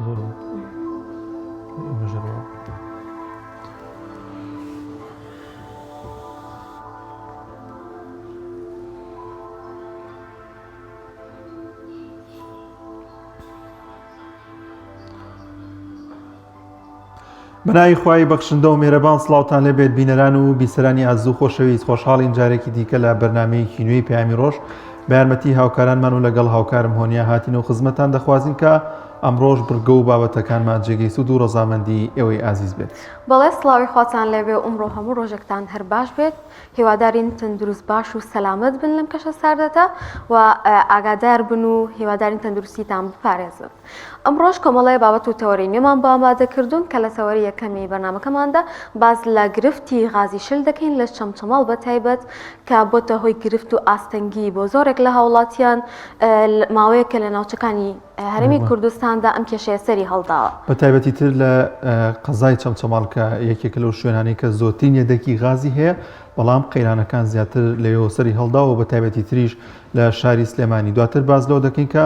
زۆر مژەڕەوە. بەناوی خوای بەخشندە و مێرەبان سڵاوتان لێبێت بینەران و بیسەرانی ئازوو خۆشەویست، خۆشحاڵین جارێکی دیکە لە بەرنامەیەکی نوێی پەیامی ڕۆژ بە یارمەتی هاوکارانمان و لەگەڵ هاوکارم هۆنیا هاتین و خزمەتان دەخوازین کە ئەمڕۆژ بڕگە و بابەتەکانمان جێگەی سوود و ڕەزامەندی ئێوەی ئازیز بێت. بەڵێ سڵاوی خواتان لێبێ و ئەمڕۆ هەموو ڕۆژێکتان هەر باش بێت، هیوادارین تەندروست باش و سەلامت بن لەم کەشە ساردەتە و ئاگادار بن و هیوادارین تەندروستیتان بپارێزن. ئەمڕۆژ کۆمەڵەیە بابەت و تەوەری نوێمان بۆ ئامادەکردوون کە لە تەوەری یەکەمی بەرنامەکەماندا باز لە گرفتی غازی شل دەکەین لە چەمچەماڵ بەتایبەت کە بۆتە هۆی گرفت و ئاستەنگی بۆ زۆرێک لە هاوڵاتیان ماوەیەکە لە ناوچەکانی هەرێمی کوردستاندا ئەم کێشەیە سەری هەڵداوە. بەتایبەتی تر لە قەزای چەمچەماڵ کە یەکێکە لەو شوێنانەی کە زۆرترین یەدەکی غازی هەیە، بەڵام قەیرانەکان زیاتر لەوێ سەری هەڵداوە و بەتایبەتی تریش لە شاری سلێمانی. دواتر باز لەوە دەکەین کە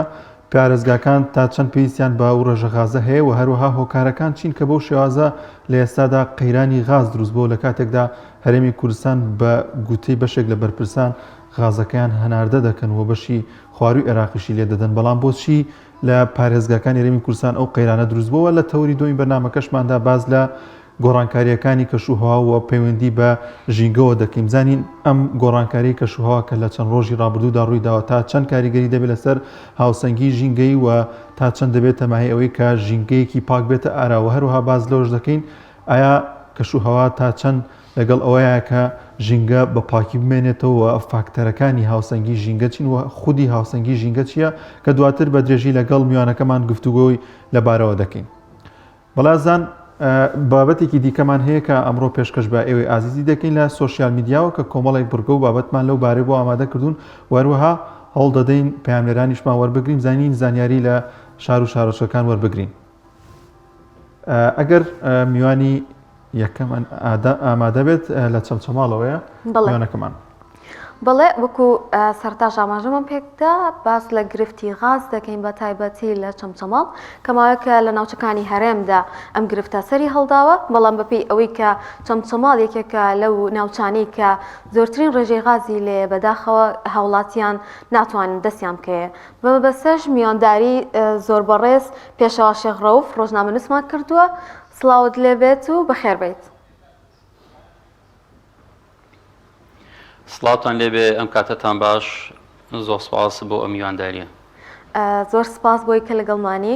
پارێزگاکان تا چەند پێویستیان بە ئەو ڕێژە غازە هەیە و هەروەها هۆکارەکان چین کە بەو شێوازە لە ئێستادا قەیرانی غاز دروست بۆ لە کاتێکدا هەرێمی کوردستان بە گوتەی بەشێک لە بەرپرسان غازەکەیان هەناردە دەکەن و بەشی خواروی عێراقیشی لێ دەدەن. بەڵام بۆچی لە پارێزگاکانی هەرێمی کوردستان ئەو قەیرانە دروست بووە؟ لە تەوری دومی بەرنامەکەشماندا باز لە گۆڕانکاریەکانی کەشوهەوا و پەیوەندی بە ژینگەوە دەکەین. زانین ئەم گۆڕانکاری کەشوهەوا کە لە چەند ڕۆژی ڕابردوودا ڕوویداوە تا چەند کاریگەری دەبێت لەسەر هاوسەنگی ژینگەی و تا چەند دەبێت تەماهی ئەوەی کە ژینگەیەکی پاک بێتە ئاراوە. هەروەها باز لەوەش دەکەین ئایا کەشوهەوا تا چەند لەگەڵ ئەوەیە کە ژینگە بە پاکی بمێنێتەوە فاکتەرەکانی هاوسەنگی ژینگە چین و خودی هاوسەنگی ژینگە چییە کە دواتر بە درێژی لەگەڵ میوانەکەمان گفتوگۆی لەبارەوە دەکەین. بەڵازان بابەتێکی دیکەمان هەیە کە ئەمڕۆ پێشکەش بە ئێوەی ئازیزی دەکەین لە سۆشیال میدیاوە کە کۆمەڵێک بڕگە و بابەتمان لەو بارەی بۆ ئامادە کردوون، وەروەها هەوڵ دەدەین پەیامنێرانیشمان وەربگرین، زانین زانیاری لە شار و شارۆچەکان وەربگرین. ئەگەر میوانی یەکەم ئامادە بێت لە چەمچەماڵەوەیە میوانەکەمان. بەڵێ وەکو سەرتاژ ئاماژەمان پێکدا باس لە گرفتی غاز دەکەین بە تایبەتی لە چەمچەماڵ کەماوەکە لە ناوچەکانی هەرێمدا ئەم گرفتە سەری هەڵداوە، بەڵام بەپێی ئەوەی کە چەمچەماڵ یەکێکە لەو ناوچانەی کە زۆرترین ڕێژەی غازی لێ بەداخەوە هاوڵاتیان ناتوانن دەستیان بکەیە. بەسەرش میوانداری زۆر بەڕێز پێشەوا شێخ ڕەوف ڕۆژنامەنووسمان کردووە. سڵاوت لێبێت و بەخێربێت. سڵاوتان لێبێ، ئەم کاتتان باش، زۆر سپاس بۆ ئەم میوانداریە. زۆر سپاس بۆی کە لەگەڵمانی.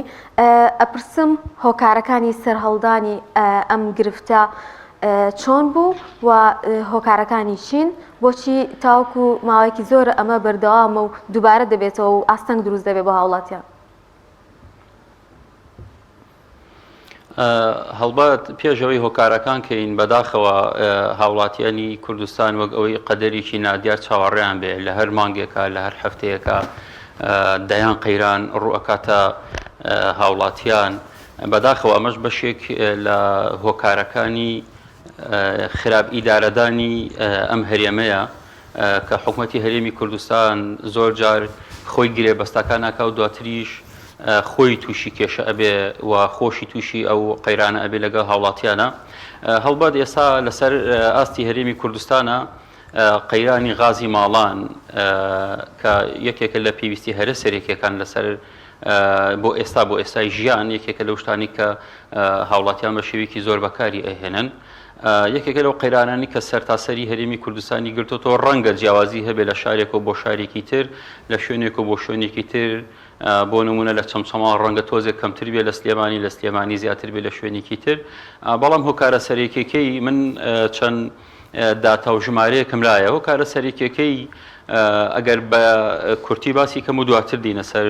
ئەپرسم هۆکارەکانی سەرهەڵدانی ئەم گرفتە چۆن بوو و هۆکارەکانی چین، بۆچی تاوەکو ماوەیەکی زۆر ئەمە بەردەوامە و دووبارە دەبێتەوە و ئاستەنگ دروست دەبێت بۆ هاوڵاتیان؟ هەڵبەت پێشەوەی هۆکارەکان کەین بەداخەوە هاوڵاتیانی کوردستان وەک ئەوەی قەدەرێکی نادیار چاوەڕێیان بێ لە هەر مانگێکە لە هەر هەفتەیەکە دەیان قەیران ڕوئەکاتە هاوڵاتیان. بەداخەوە ئەمەش بەشێک لە هۆکارەکانی خراپ ئیدارەدانی ئەم هەرێمەیە کە حکوومەتی هەرێمی کوردستان زۆر جار خۆی گرێبەستەکان ناکە و دواتریش خۆی تووشی کێشە ئەبێ و خۆشی تووشی ئەو قەیرانە ئەبێ لەگەڵ هاوڵاتیانە. هەڵبەت ئێستا لەسەر ئاستی هەرێمی کوردستانە قەیرانی غازی ماڵان کە یەکێکە لە پێویستی هەرە سەرێکەکان لەسەر بۆ ئێستای ژیان، یەکێکە لەو شتانی کە هاوڵاتیان بە شێوەیەکی زۆر بەکاری ئەهێنن. یەکێکە لەو قەیرانانی کە سەرتاسەری هەرێمی کوردستانی گرتوتەوە ڕەنگە جیاوازی هەبێ لە شارێک و بۆ شارێکی تر، لە شوێنێک و بۆ شوێنێکی تر. بۆ نمونە لە چەمچەماڵ ڕەنگە تۆزێک کەمتر بێ، لە سلێمانی زیاتر بێ لە شوێنێکی تر. بەڵام هۆکارە سەرێکەکەی من چەند داتا و ژمارەیەکم لایە. هۆکارە سەرێکەکەی ئەگەر بە کورتی باسی کەم و دواتر دینە سەر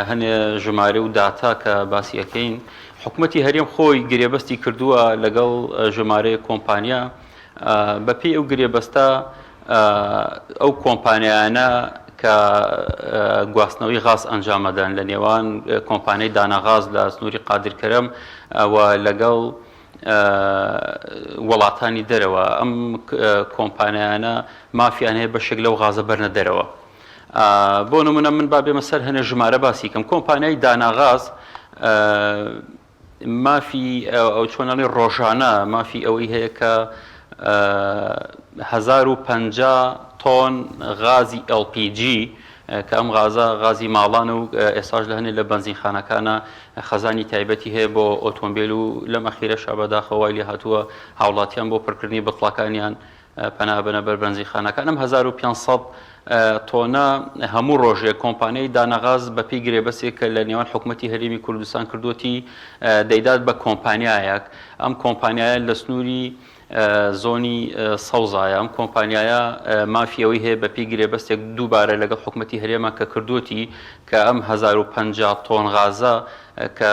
هەنێ ژمارە و داتا کە باسی ئەەکەین، حکوومەتی هەرێم خۆی گرێبەستی کردووە لەگەڵ ژمارەیە کۆمپانیا. بەپێی ئەو گرێبەستە ئەو کۆمپانیانە کە گواستنەوەی غاز ئەنجامەدەن لە نێوان کۆمپانیای داناغاز لە سنووری قادرکەرەم و لەگەڵ وڵاتانی دەرەوە، ئەم کۆمپانیانە مافیان هەیە بەشێک لەو غازە بەرنە دەرەوە. بۆ نمونە من با بێمە سەر هەنێ ژمارە باسی کەم. کۆمپانیای داناغاز مافی ئەو چۆنەڵی ڕۆژانە مافی ئەوەی هەیە کە 1050 تۆن غازی LPG کە ئەم غازی ماڵان و ئێستاش لە هەنێ لە بەنزینخانەکانە خەزانی تایبەتی هەیە بۆ ئۆتۆمبیل و لەم ئەخیرەشە بەداخەوای لێ هاتووە هاوڵاتیان بۆ پڕکردنی بەتڵەکانیان پەنا بنە بەر بەنزینخانەکان. ئەم 1500 تۆنە هەموو ڕۆژێک کۆمپانیای دانەغاز بە پێی گرێبەسێک کە لە نێوان حکوومەتی هەرێمی کوردستان کردوەتی دەیدات بە کۆمپانیایەک. ئەم کۆمپانیایە لە سنووری زۆنی سەوزایە. ئەم کۆمپانیایە مافیەوەی هەیە بە پێی گرێبەستێک دووبارە لەگەڵ حکوومەتی هەرێما کە کردوەتی کە ئەم 1050 تۆن غازە کە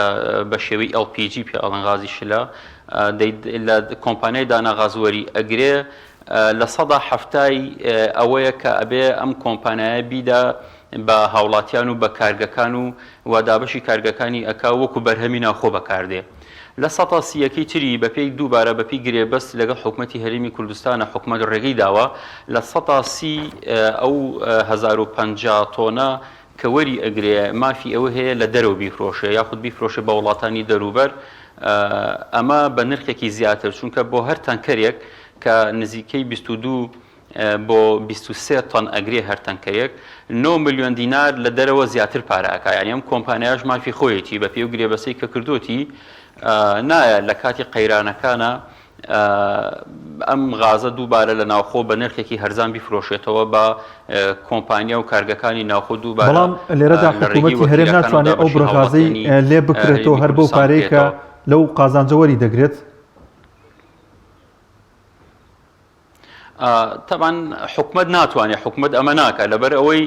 بە شێوەی LPG پێڵەن غازی شلە لە کۆمپانیای دانەغازوەری ئەگرێ لە 170 ئەوەیە کە ئەبێ ئەم کۆمپانیایە بیدا بە هاوڵاتیان و بە کارگەکان و وادابەشی کارگەکانی ئەکا وەکو بەرهەمی ناوخۆ بەکاردێ. لە 130ەکەی تری بە پێی دووبارە بە پێی گرێبەست لەگەڵ حکوومەتی هەرێمی کوردستانە حکوومەت ڕێگەی داوە لە 130 ئەو 1050 تۆنە کە وەری ئەگرێ مافی ئەوە هەیە لە دەرەوە بیفرۆشێ یاخود بیفرۆشێ بە وڵاتانی دەروبەر. ئەمە بە نرخێکی زیاتر چونکە بۆ هەر تەنکەرێک کە نزیکەی 22 بۆ 23 تۆن ئەگرێ هەر تەنکەرێک 9 ملیۆن دینار لە دەرەوە زیاتر پارەکە. یعنی ئەم کۆمپانیاش مافی خۆیەتی بە پێی و گرێبەسەی کە کردوتی نایە لە کاتی قەیرانەکانە ئەم غازە دووبارە لە ناوخۆ بە نرخێکی هەرزان بیفرۆشێتەوە بە کۆمپانیا و کارگەکانی ناوخۆ دووبارە. بەڵام لێرەدا حکوومەتی هەرێم ناتوانێت ئەو بڕغازەی لێ بکرێتەوە هەر بەو پارەی کە لەو قازانجەوەری دەگرێت. طبعا حکومت ناتوانێت حکومت ئەمە ناکە لەبەر ئەوەی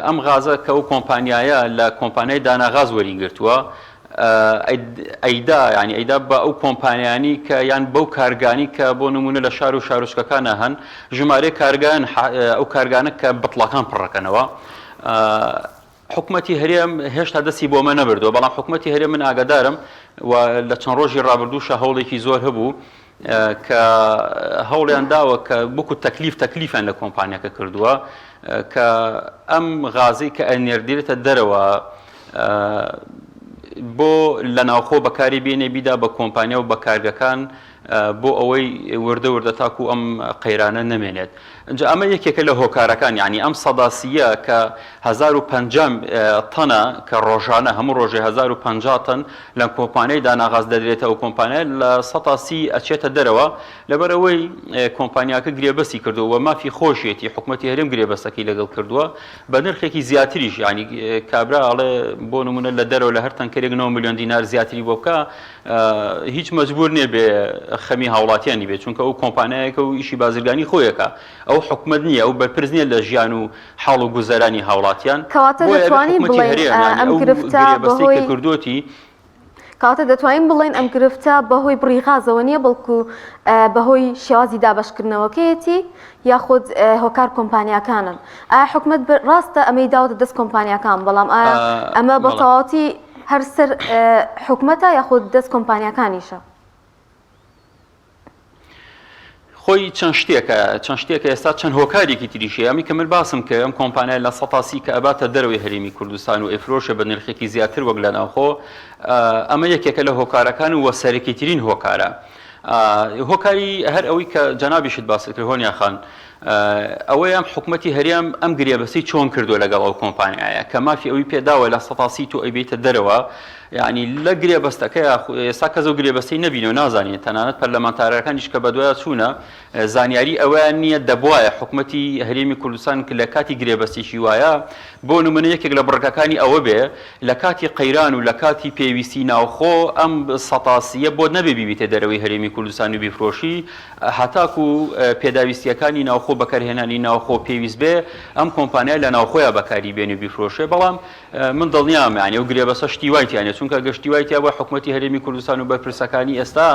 ئەم غازە کە ئەو کۆمپانیایە لە کۆمپانیای داناغاز وەریگرتووە ئەیدا ینی ئەیدا بە ئەو کۆمپانیانی کە یان بەو کارگانی کە بۆ نمونە لە شار و شارۆچکەکانە هەن ژمارەی کارگان ئەو کارگانە کە بەتڵەکان پڕەکەنەوە. حکوومەتی هەرێم هێشتا دەستی بۆ مە نەبردەوە بەڵام حکوومەتی هەرێم من ئاگادارم و لە چەند ڕۆژی ڕابردووشە هەوڵێکی زۆر هەبوو کە هەوڵیان داوە کە بکو تەکلیفیان لە کۆمپانیەکە کردووە کە ئەم غازەی کە ئەنێردێتە دەرەوە بۆ لە ناوخۆ بەکاری بێنێ بیدا بە کۆمپانیا و بە کارگەکان بۆ ئەوەی وردە تاکو ئەم قەیرانە نەمێنێت. اینجا ئەمە یەکێکە لە هۆکارەکان یعنی ئەم سەداسیە کە 1050 تەنە کە ڕۆژانە هەموو ڕۆژێ 1050 تەن لە کۆمپانیای داناغاز دەدرێتە ئەو کۆمپانیا لە 130 ئەچێتە دەرەوە لەبەرەوەی کۆمپانیاکە گرێبەستی کردووە مافی خۆشیەتی حکوومەتی هەرێم گرێبەستەکەی لەگەڵ کردووە بە نرخێکی زیاتریش ینی کابرا ئەڵێ بۆ نمونە لە دەرەوە لە هەر تەنکەرێک 9 ملیۆن دینار زیاتری بۆ بکە هیچ مەجبور نییە بێ خەمی هاوڵاتیانی بێت چونکە ئەو کۆمپانیایەکە و ئیشی بازرگانی خۆیەکە ئەو حکومت نییە ئەو بەرپرس نییە لە ژیان و حاڵ و گوزەرانی هاوڵاتیان. کەواتە دەتوانین بڵێن ئەم گرفتە بەهۆی کردوتی کەواتە دەتوانین بڵێن ئەم گرفتە بەهۆی بڕیغازەوە نییە بەڵکو بەهۆی شێوازی دابشکردنەوەکەیەتی یاخود هۆکار کۆمپانیاکانن. ئایا حکومت ڕاستە ئەمەی داوەتە دەست کۆمپانیاکان بەڵام ئایا ئەمە بە تەواوەتی هەر سەر حکومەتە یاخود دەست کۆمپانیاکانیشە؟ خۆی چەند شتێکە ئێستا چەند هۆکارێکی تریشەیە ئەمی کە من باسم کە ئەم کۆمپانیای لە 180 کە ئەباتە دەروی هەرێمی کوردستان و ئەفرۆشە بە نرخێکی زیاتر وەک لە ناوخۆ ئەمە یەکێکە لە هۆکارەکان و وەسەرەکیترین هۆکارە. هۆکاری هەر ئەوەی کە جەنابیشت باسی کرد هۆنیا خان ئەوەی ئەم حکوومەتی هەرێم ئەم گرێبەسەی چۆن کردو لەگەڵ ئەو کۆمپانیایە کە مافی ئەوی پێداوە لە 180 و ئەیبێتە دەرەوە یعنی لە گرێبەستەکەی ئێستا کەس و گرێبەسەی نەبینە و نازانێت تەنانەت پەرلەمانتارەکانیش کە بەدوایە چوونە زانیاری ئەویان نییە دەبواە حکوومەتی هەرێمی کوردستان کە لە کاتی گرێبەستیشی وایە بۆ نمونە یەکێک لە بڕگەکانی ئەوە بێ لە کاتی قەیران و لە کاتی پێویستی ناوخۆ ئەم سەتاسیە بۆ نەبێ بیبیتە دەرەوەی هەرێمی کوردستان و بیفرۆشی هەتاکو پێداویستیەکانی ناوخۆ بەکارهێنانی ناوخۆ پێویست بێ ئەم کۆمپانیای لە ناوخۆیە بەکاری بێنی بیفرۆشێ. بەڵام من دڵنیام یعنی ئەو گرێبەسە شتی وایتیانێت چونکە گەشتی وایتیا بە حکوومەتی هەرێمی کوردستان و بەرپرسەکانی ئێستا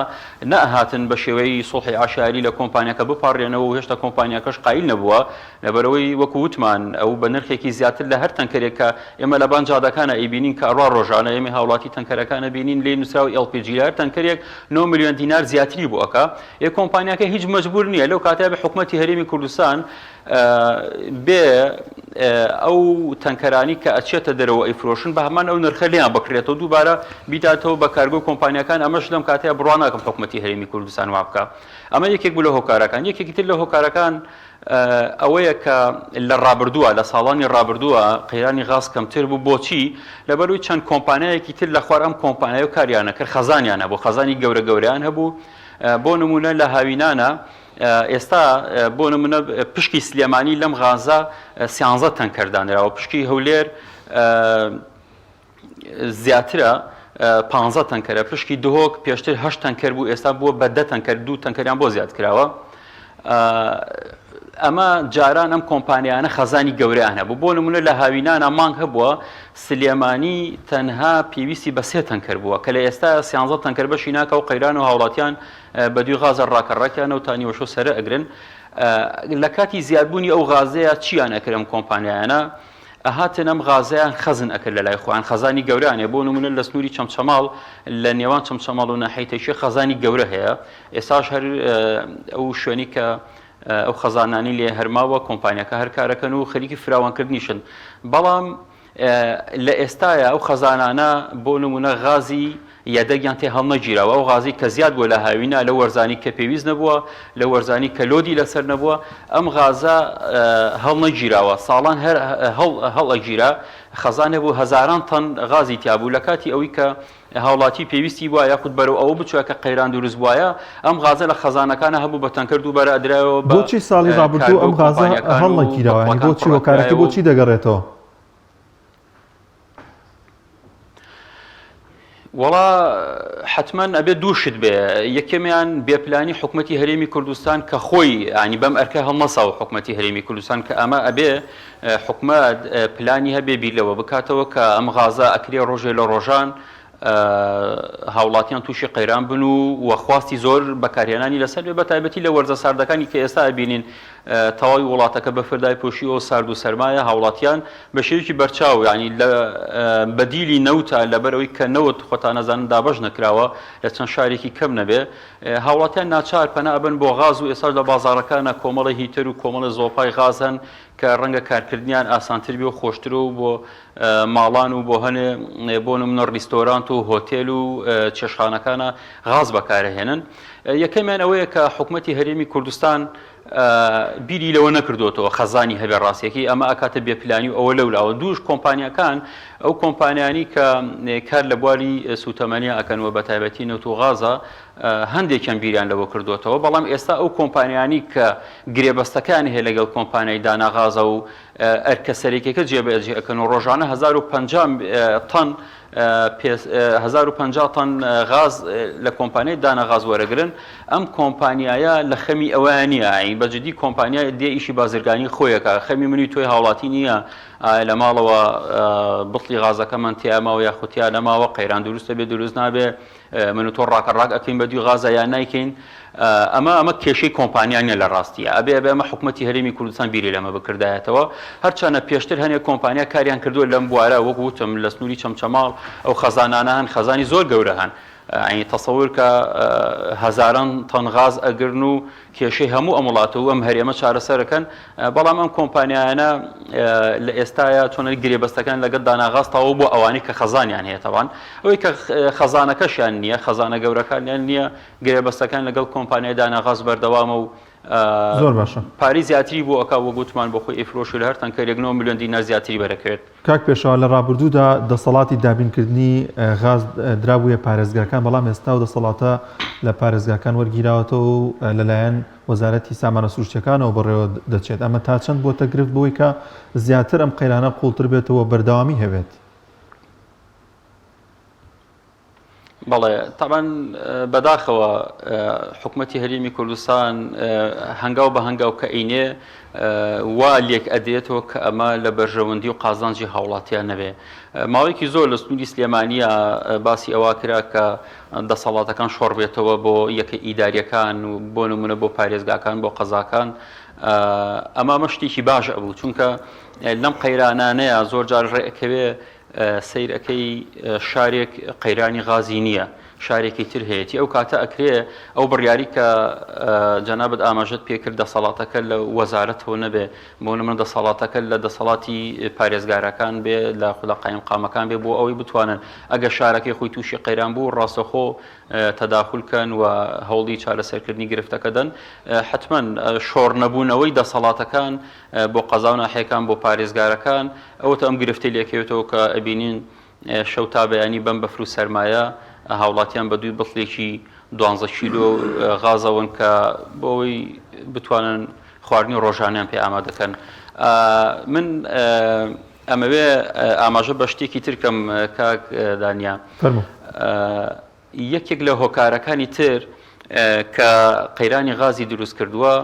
نەهاتن بە شێوەی سوڵحی ئاشاری لە کۆمپانیاکە بپارڕێنەوە و هێشتا کۆمپانیاکەش قایل نەبووە لەبەرەوەی وەکو وتمان ئەو بە نرخێکی زیاتر لە هەر تەنکەرێک کە ئێمە لە بانجادەکانە ئەیبینین کە ئەڕوا ڕۆژانە ئێمە هاوڵاتی تەنکەرەکانە بینین لێ نووسراوی LPG لە هەر تەنکەرێک 9 ملیۆن دینار زیاتری بۆ ئەکا کۆمپانیاکە هیچ مەجبور نییە لەو کاتیا بە حکوومەتی هەرێمی کوردستان بێ ئەو تەنکەرانی کە ئەچێتە دەرەوە ئەیفرۆشن بە هەمان ئەو نرخە لێیان بکرێتەوە دووبارە بیداتەوە بە کارگۆ کۆمپانیەکان. ئەمەش لەم کاتەیە بڕوان ناکەم حکوومەتی هەرێمی کوردستان وا بکە. ئەمە یەکێک بوو لە هۆکارەکان. یەکێکی تر لە هۆکارەکان ئەوەیە کە لە ڕابردووە لە ساڵانی ڕابردووە قەیرانی غاز کەمتر بوو. بۆچی؟ لەبەروی چەند کۆمپانیایەکی تر لە خوار ئەم کۆمپانیای و کاریانە کرد خەزانیانە بۆ خەزانی گەورە گەوریان هەبوو. بۆ نمونە لە هاوینانە ئێستا بۆ نمونە پشکی سلێمانی لەم غازە 13 تەنکەردانراوە، پشکی هەولێر زیاترە 15 تەنکەرە، پشکی دهۆک پێشتر 8 تەنکەر بوو ئێستا بووە بە 10 تەنکەر، 2 تەنکەریان بۆ زیاد کراوە. ئەمە جاران ئەم کۆمپانیانە خەزانی گەورەیان هەبوو. بۆ نمونە لە هاوینانە مانگ هەبووە سلێمانی تەنها پێویستی بە 3 تەنکەر بووە کە لە ئێستا 13 تەنکەر بەشی ناکە و قەیران و هاوڵاتیان بە دوی غازە ڕاکەڕاکیانە و تانیوەشۆ سەرە ئەگرن. لە کاتی زیادبوونی ئەو غازەیە چیان ئەکرد ئەم کۆمپانیایانە؟ ئەهاتن ئەم غازەیان خەزن ئەکرد لە لای خۆیان، خەزانی گەورانێ. بۆ نمونە لە سنووری چەمچەماڵ لە نێوان چەمچەماڵ و ناحیەی خەزانی گەورە هەیە. ئێستاش هەر ئەو شوێنی کە ئەو خەزانانی لێ هەرماوە کۆمپانیەکە هەر کارەکەن و خەریکی فراوانکردنیشن. بەڵام لە ئێستاە ئەو خەزانانە بۆ نمونە غازی یادەگیان تێ هەڵنەگیراوە. ئەو غازی کە زیاد بووە لە هاوینە لە وەرزانی کە پێویست نەبووە، لە وەرزانی کە لۆدی لەسەر نەبووە، ئەم غازە هەڵنەگیراوە. ساڵان هەڵئەگیرا. خەزانە بوو هەزاران تەن غازی تیابوو لە کاتی ئەوەی کە هاوڵاتی پێویستی وایە یاخود بەرەو ئەوە بچووە کە قەیران دروست وایە، ئەم غازە لە خەزانەکانە هەبوو بە تەنکەر دووبارە ئەدرایەوە. بۆچی ساڵی ڕابردوو ئەم غازە هەڵنەگیراوە؟ بۆچی هۆکارەکە بۆچی دەگەڕێتەوە؟ وڵا حتمما ئەبێ دووشت بێ. یەکەمیان بێپلانی حکوومەتی هەرێمی کوردستان کە خۆی ینی بەم ئەرکە هەڵنەساوە حکوومەتی هەرێمی کوردستان کە ئەمە ئەبێ حکوومەت پلانی هەبێ بیرلەوە بکاتەوە کە ئەم غازە ئەکرێ ڕۆژێ لە ڕۆژان هاوڵاتیان تووشی قەیران بن و وەخواستی زۆر بەکارهێنانی لەسەر بێ، بە تایبەتی لە وەرزە ساردەکانی کە ئێستا ئەبینین تەواوی وڵاتەکە بە فردای پۆشیەوە سارد و سەرمایە هاوڵاتیان بە شێوکی بەرچاو ینی لە بەدیلی نەوتە لەبەرەوەی کە نەوت خۆتان نەزانن دابەش نەکراوە لە چەند شارێکی کەم نەبێ، هاوڵاتیان ناچار پەنا ئەبن بۆ غاز و ئێستا لە بازاڕەکانە کۆمەڵی هیتر و کۆمەڵە زۆپای غاز هەن کە ڕەنگە کارکردنیان ئاسانتر بێ و خۆشتر و بۆ ماڵان و بۆ هەنێ بۆ نمونە ڕیستۆرانت و هۆتێل و چێشخانەکانە غاز بەکارهێنن. یەکەمیان ئەوەیە کە حکوومەتی هەرێمی کوردستان بیری لەوە نەکردوتەوە خەزانی هەبێ ڕاستیەکەی ئەمە ئاکاتە بێپلانی و ئەوە لەولاوە. دووش کۆمپانیەکان ئەو کۆمپانیانی کە کار لە بواری سوتەمەنی ئەکەنەوە بە تایبەتی نەوت و غازە هەندێکیان بیریان لەوە کردوتەوە، بەڵام ئێستا ئەو کۆمپانیانی کە گرێبەستەکانی هەیە لەگەڵ کۆمپانیای داناغازە و ئەرکە سەرێکەکە جێبەجێ ئەکەن و ڕۆژانە 1050 تەن غاز لە کۆمپانیای داناغاز وەرەگرن. ئەم کۆمپانیایە لە خەمی ئەویان نییە، بەجددی کۆمپانیای دێ ئیشی بازرگانی خۆیەکە، خەمی منی تۆی هاوڵاتی نییە لە ماڵەوە بڵی غازەکەمان تیاماوە یاخوتیان نەماوە قەیران دروستە بێ دروست نابێ من و تۆ ڕاکەڕاک ئەکەین بە دوی غازە یان نایکەین. ئەمە کێشەی کۆمپانیانە لە ڕاستیە. ئەبێ ئەمە حکوومەتی هەرێمی کوردستان بیری لەمە بکردایەتەوە. هەرچەنە پێشتر هەنێک کۆمپانیا کاریان کردووە لەم بوارە، وەک وتم لە سنووری چەمچەماڵ ئەو خەزانانە هەن، خەزانی زۆر گەورە هەن، ئەنی تەسەور کە هەزاران تەن غاز ئەگرن و کێشەی هەموو ئەم وڵاتە و ئەم هەرێمە چارەسەرەکەن. بەڵام ئەم کۆمپانیانە لە ئێستاە چۆنە گرێبەستەکان لەگەڵ داناغاستەوە بۆ ئەوانی کە خەزانیان هەیە. تەوان ئەوەی کە خەزانەکەشیان نییە، خەزانە گەورەکانیان نییە، گرێبەستەکان لەگەڵ کۆمپانیای داناغاز بەردەوامە و زۆر باشە پاری زیاتری بۆ ئەکا وە گوتمان بۆ خۆی ئیفرۆش لە هەر تەنکەرێک 9 میلیۆن دینار زیاتری بەرەکەوێت. کاک پێشەوە لە ڕابردوودا دەسەڵاتی دابینکردنی غاز درابوویە پارێزگاکان، بەڵام ئێستا و دەسەڵاتە لە پارێزگاکان وەرگیراوەتەوە و لەلایەن وەزارەتی سامانە سروشتیەکانەوە بەڕێوە دەچێت. ئەمە تا چەند بۆتە گرفت بۆی کە زیاتر ئەم قەیرانە قوڵتر بێتەوە بەردەوامی هەبێت؟ بەڵێ تاوان بەداخەوە حکوومەتی هەرێمی کوردستان هەنگاو بە هەنگاو کە ئینێ وا لێک ئەدێتەوە کە ئەمە لە بەرژەوەندی و قازانجی هاوڵاتیان نەبێ. ماوەیەکی زۆر لە سنووری سلێمانیە باسی ئەوە کرا کە دەسەڵاتەکان شۆڕ بێتەوە بۆ یەکە ئیداریەکان و بۆ نمونە بۆ پارێزگاکان بۆ قەزاکان. ئەمە شتێکی باش ئەبوو، چونکە لەم قەیرانانەیە زۆر جار ڕێئەکەوێ سیرەکەی شارێک قەیرانی غازی نییە، شارێکی تر هەیەی ئەو کاتە ئەکرێ ئەو بڕیاری کە جەنابەت ئاماژەت پێکرد دەسەڵاتەکە لە وەزارەتەوە نەبێ بۆ من دەسەڵاتەکە لە دەسەڵاتی پارێزگارەکان بێ لە قایم قامەکان بێ بۆ ئەوەی بتوانن ئەگە شارەکەی خۆی تووشی قەیران بوو ڕاستەخۆ تەداخولکەن و هەوڵی چارەسەرکردنی گرفتەکە دەن حتمما شۆڕ نەبوونەوەی دەسەڵاتەکان بۆ قەزا و ناحەیەکان بۆ پارێزگارەکان ئەوەتە ئەم گرفتی لێکەوێتەوە کە ئەبینین شەو تا بەیانی بەم بەفر و سەرمایە هاوڵاتیان بە دووی بڵێکی 12 کیلۆ غازەوەن کە بۆەوەی بتوانن خواردنی ڕۆژانیان پێ ئامادەکەن. من ئەمەوێ ئاماژە بە شتێکی ترکەم کاک دانیا یەکێک لە هۆکارەکانی تر کە قەیرانی غازی دروست کردووە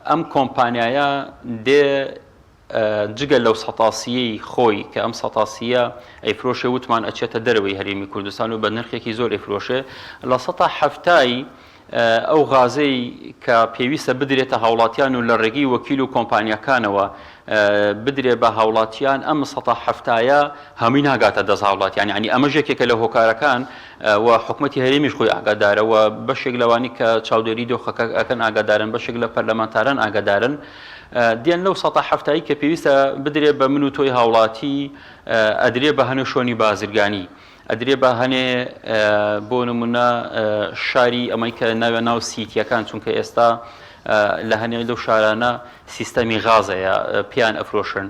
ئەم کۆمپانیایە دێ جگە لەو سەتاسیەی خۆی کە ئەم سەتاسیە ئەیفرۆشێ وتمان ئەچێتە دەرەوەی هەرێمی کوردستان و بە نرخێکی زۆر ئەیفرۆشێ لە 170 ئەو غازەی کە پێویستە بدرێتە هاوڵاتیان و لە ڕێگەی وەکیل و کۆمپانیەکانەوە بدرێ بە هاوڵاتیان ئەم 170 هەمووی ناگاتە دەست هاوڵاتیان یعنی ئەمە ژێکێکە لە هۆکارەکان و حکوومەتی هەرێمیش خۆی ئاگادارەوە بەشێک لەوانی کە چاودێری دۆخەکە ئەکەن ئاگادارن بەشێک لە پەرلەمانتاران ئاگادارن دیان لەو 170 کە پێویستە بدرێ بە من و تۆی هاوڵاتی ئەدرێ بە هەنە شۆنی بازرگانی ئەدرێ بە هەنێ بۆ نمونە شاری ئەمەی کە ناوێ ناو سیتیەکان چونکە ئێستا لە هەنێ لەو شارانە سیستەمی غازەیە پیان ئەفرۆشن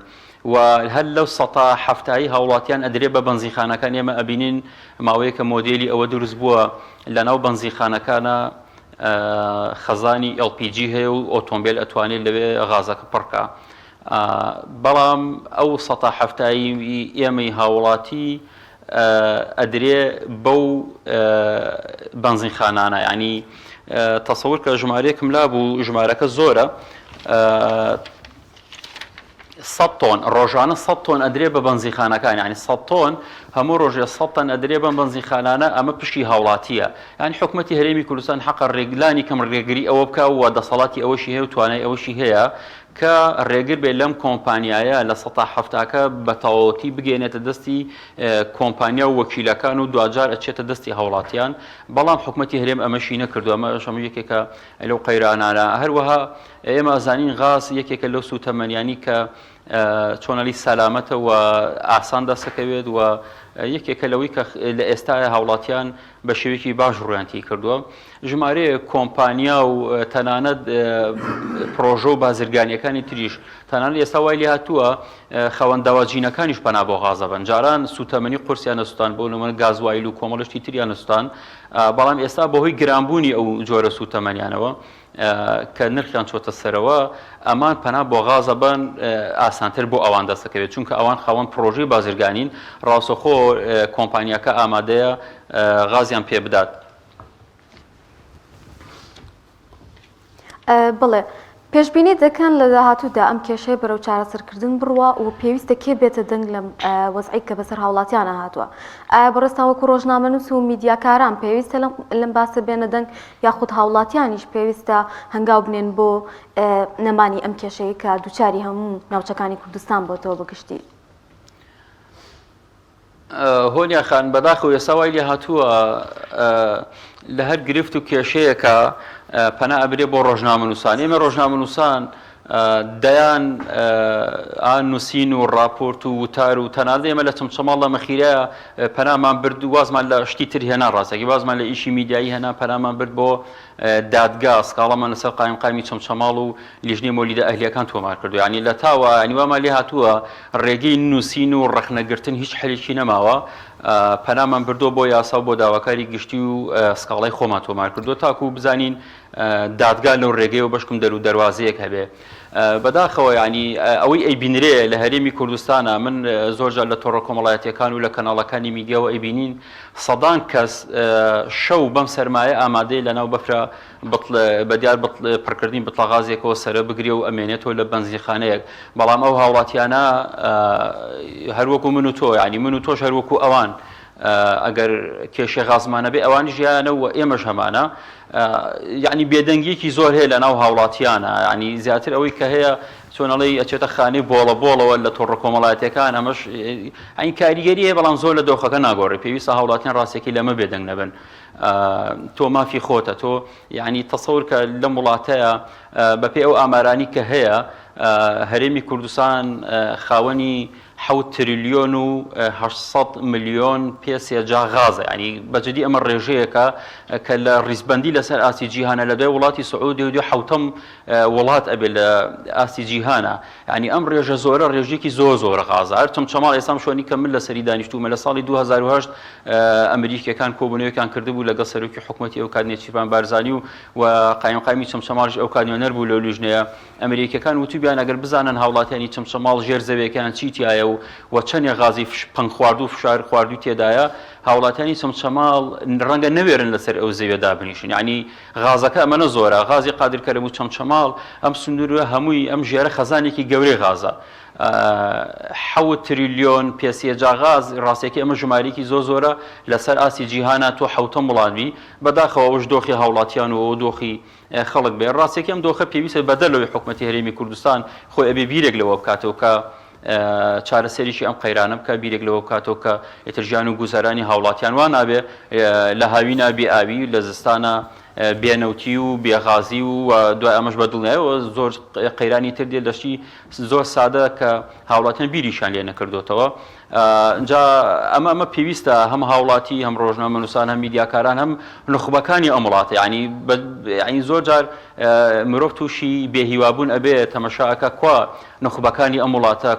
و هەر لەو 170 هاوڵاتیان ئەدرێ بە بەنزیخانەکان ئێمە ئەبینین ماوەیەکە مۆدێلی ئەوە دروست بووە لە ناو بەنزیخانەکانە خەزانی LPG هەیە و ئۆتۆمبیل ئەتوانێت لەوێ غازەکە پڕکە بەڵام ئەو 170 ئێمەی هاوڵاتی ئەدرێ بەو بەنزیخانانە ینی تەسەور کە ژمارەیەکم لا بوو ژمارەکە زۆرە 100 تۆن ڕۆژانە 100 تۆن ئەدرێ بە بەنزیخانەکان ینی 100 تۆن هەموو ڕۆژێ 100 تۆن ئەدرێ بە بەنزیخانانە ئەمە پشتی هاوڵاتیە ینی حکوومەتی هەرێمی کوردستان حەقە ڕێگلانی کەم ڕێگری ئەوە بکە و دەسەڵاتی ئەوەشی هەیە و توانای ئەوەشی هەیە کە ڕێگر بێ لەم کۆمپانیایە لە 170کە بە تەواوەتی بگەێنێتە دەستی کۆمپانیا و وەکیلەکان و دوجار ئەچێتە دەستی هاوڵاتیان بەڵام حکوومەتی هەرێم ئەمەشی نەکردو ئەمە شەمە یەکێکە لەو قەیرانانە هەروەها ئێمە ئەزانین غاز یەکێکە لەو سوتەمەنیانی کە چۆنەلی سەلامەتە و ئاسان دەسەکەوێت و یەکێکە لەوەی کە لە ئێستاە هاوڵاتیان بە شێوەیەکی باش ڕویانتی کردووە ژمارەیە کۆمپانیا و تەنانەت پرۆژە و بازرگانیەکانی تریش تەنانەت ئێستا وای لێ هاتووە خەوەندەواجینەکانیش پەنا بۆ غازە بن جاران سوتەمەنی قورسیان نەسووتان بۆ نمونە گازوایل و کۆمەڵشتی تریان نەسووتان بەڵام ئێستا بەهۆی گرانبوونی ئەو جۆرە سوتەمەنیانەوە کە نرخیان چۆتە سەرەوە ئەمان پەنا بۆ غازە بن ئاسانتر بۆ ئەوان دەسەکەوێت چونکە ئەوان خاوەن پرۆژەی بازرگانین ڕاستەخۆ کۆمپانیاکە ئامادەیە غازیان پێ بدات. بڵێ پێشبینی دەکەن لە داهاتوودا ئەم کێشەی بەرەو چارەسەرکردن بڕوە و پێویستە کێ بێتە دەنگ لە وەزعی کە بەسەر هاوڵاتیانە هاتووە بەڕێستا وەکو ڕۆژنامەنووس و میدیاکاران پێویستە لەم باسە بێنە دەنگ یاخود هاوڵاتیانیش پێویستە هەنگاو بنێن بۆ نەمانی ئەم کێشەیە کە دووچاری هەموو ناوچەکانی کوردستان بۆتەوە بگشتی. هۆنیا خان بەداخەوە ئێستا وای لێ هاتووە لە هەر گرفت و کێشەیەکە پەنا ئەبرێ بۆ ڕۆژنامەنووسان ئێمە ڕۆژنامەنووسان دەیان نووسین و ڕاپۆرت و وتار و تەنانەت ئێمە لە چمچەماڵ لە مەخیرەیە پەنامان برد و وازمان لە شتی تر هێنا ڕاستەکی وازمان لە ئیشی میدیایی هێنا پەنامان برد بۆ دادگا سکاڵەمان لەسەر قایمی چمچەماڵ و لیژنەی مۆلیدە ئەهلیەکان تۆمار کردو ینی لە تاوە ئەنیوامان لێ هاتووە ڕێگەی نووسین و ڕەخنەگرتن هیچ حەلێکی نەماوە پەنامان بردۆ بۆ یاسا و بۆ داواکاری گشتی و سکاڵای خۆمان تۆمار کردو تاکو بزانین دادگا لەو ڕێگەی و بەشکم دەرو دەواازەیەک هەبێ بەداخەوە ینی ئەوەی ئەیبینرێ لە هەرێمی کوردستانە من زۆرجار لە تۆڕە کۆمەڵایەتیەکان و لە کەناڵەکانی میدیاوە ئەیبینین سەدان کەس شەو بەم سەرمایە ئامادەی لەناو بەفرە بەدیار پڕکردنی بتڵەغازێکەوە سەرە بگرێ و ئەمێنێتەوە لە بەنزیخانەیەک بەڵام ئەو هاوڵاتیانە هەروەکو من و تۆ ینی من و تۆش هەروەکو ئەوان ئەگەر کێشە غازمانە بێ ئەوانی ژیانە و ئێمەش هەمانە یعنی بێدەنگیەکی زۆر هەیە لە ناو هاوڵاتیانە ینی زیاتر ئەوەی کە هەیە چۆنەڵی ئەچێتە خانەی بۆڵەوە لە تۆڕە کۆمەڵایەتەکان ئەمەش ئەین کاریگەری هەیە بەڵام زۆر لە دۆخەکە ناگۆڕی پێویستە هاوڵاتیان ڕاستێکی لەمە بێدەنگ نەبن تۆ مافی خۆتە تۆ یعنی تەسەور کە لەم وڵاتەیە بەپێی ئەو ئامارانی کە هەیە هەرێمی کوردستان خاوەنی 7 تریلیۆن و 800 ملیۆن پێسێجا غازە ینی بەجددی ئەمە ڕێژەیەکە کە لە ڕیزبندی لەسەر ئاسی جیهانە لە دوای وڵاتی سعودی و حوتەم وڵات ئەبێ لە ئاسی جیهانە ینی ئەم ڕێژە زۆرە ڕێژێکی زۆر غازە هەر چەمچەماڵ ئێسام شوێنی کە من لەسەری دانیشتومە لە ساڵی 2008 ئەمریکیەکان کۆبوونەوەیان کردبوو لەگەڵ سەرۆکی حکوومەتی ئەو کات نێچیروان بارزانی و قایمی چەمچەماڵش ئەو کاندیۆنەر بوو لەو لیژنەیە ئەمریکیەکان وتوبیان ئەگەر بزانن هاوڵاتیانی چەمچەماڵ ژێر زەویەکان چیتیایە و چەندێ غازی پەنگ خواردو و فشار خواردووی تێدایە هاوڵاتیانی چەمچەماڵ ڕەنگە نەوێرن لەسەر ئەو زەویەدا بنیشن ینی غازەکە ئەمەنە زۆرە غازی قادرکەرم و چەمچەماڵ ئەم سنوورە هەمووی ئەم ژێرە خەزانێکی گەورەی غازە 7 تریلیۆن پێسێجا غاز ڕاستێکی ئەمە ژمارێکی زۆرە لەسەر ئاسی جیهانە تۆ حوتە وڵامی بەداخەوە ئەوش دۆخی هاوڵاتیان و دۆخی خەڵک بێ ڕاستێکی ئەم دۆخە پێویستە بەدەلەوەی حکوومەتی هەرێمی کوردستان خۆی ئەبێ بیرێک لەوە بکاتەوە کە چارەسەریشی ئەم قەیرانە بکە بیرێک لەوە بکاتەوە کە ئێترژیان و گوزارانی هاوڵاتیان وا نابێ لە هاوینا بێئاوی لە زستانە بێنەوتی و بێغازی و دوای ئەمەش بەدڵنایەوە زۆر قەیرانی تر دێ دەشتی زۆر سادە کە هاوڵاتیان بیریشان لێ نەکردوتەوە اینجا ئەمە پێویستە هەم هاوڵاتی هەم ڕۆژنامەنووسان هەم میدیاکاران هەم نخبەکانی ئەم وڵاتە ینی زۆر جار مرۆڤ تووشی بێهیوابوون ئەبێ تەمەشاکە کوا نخبەکانی ئەم وڵاتە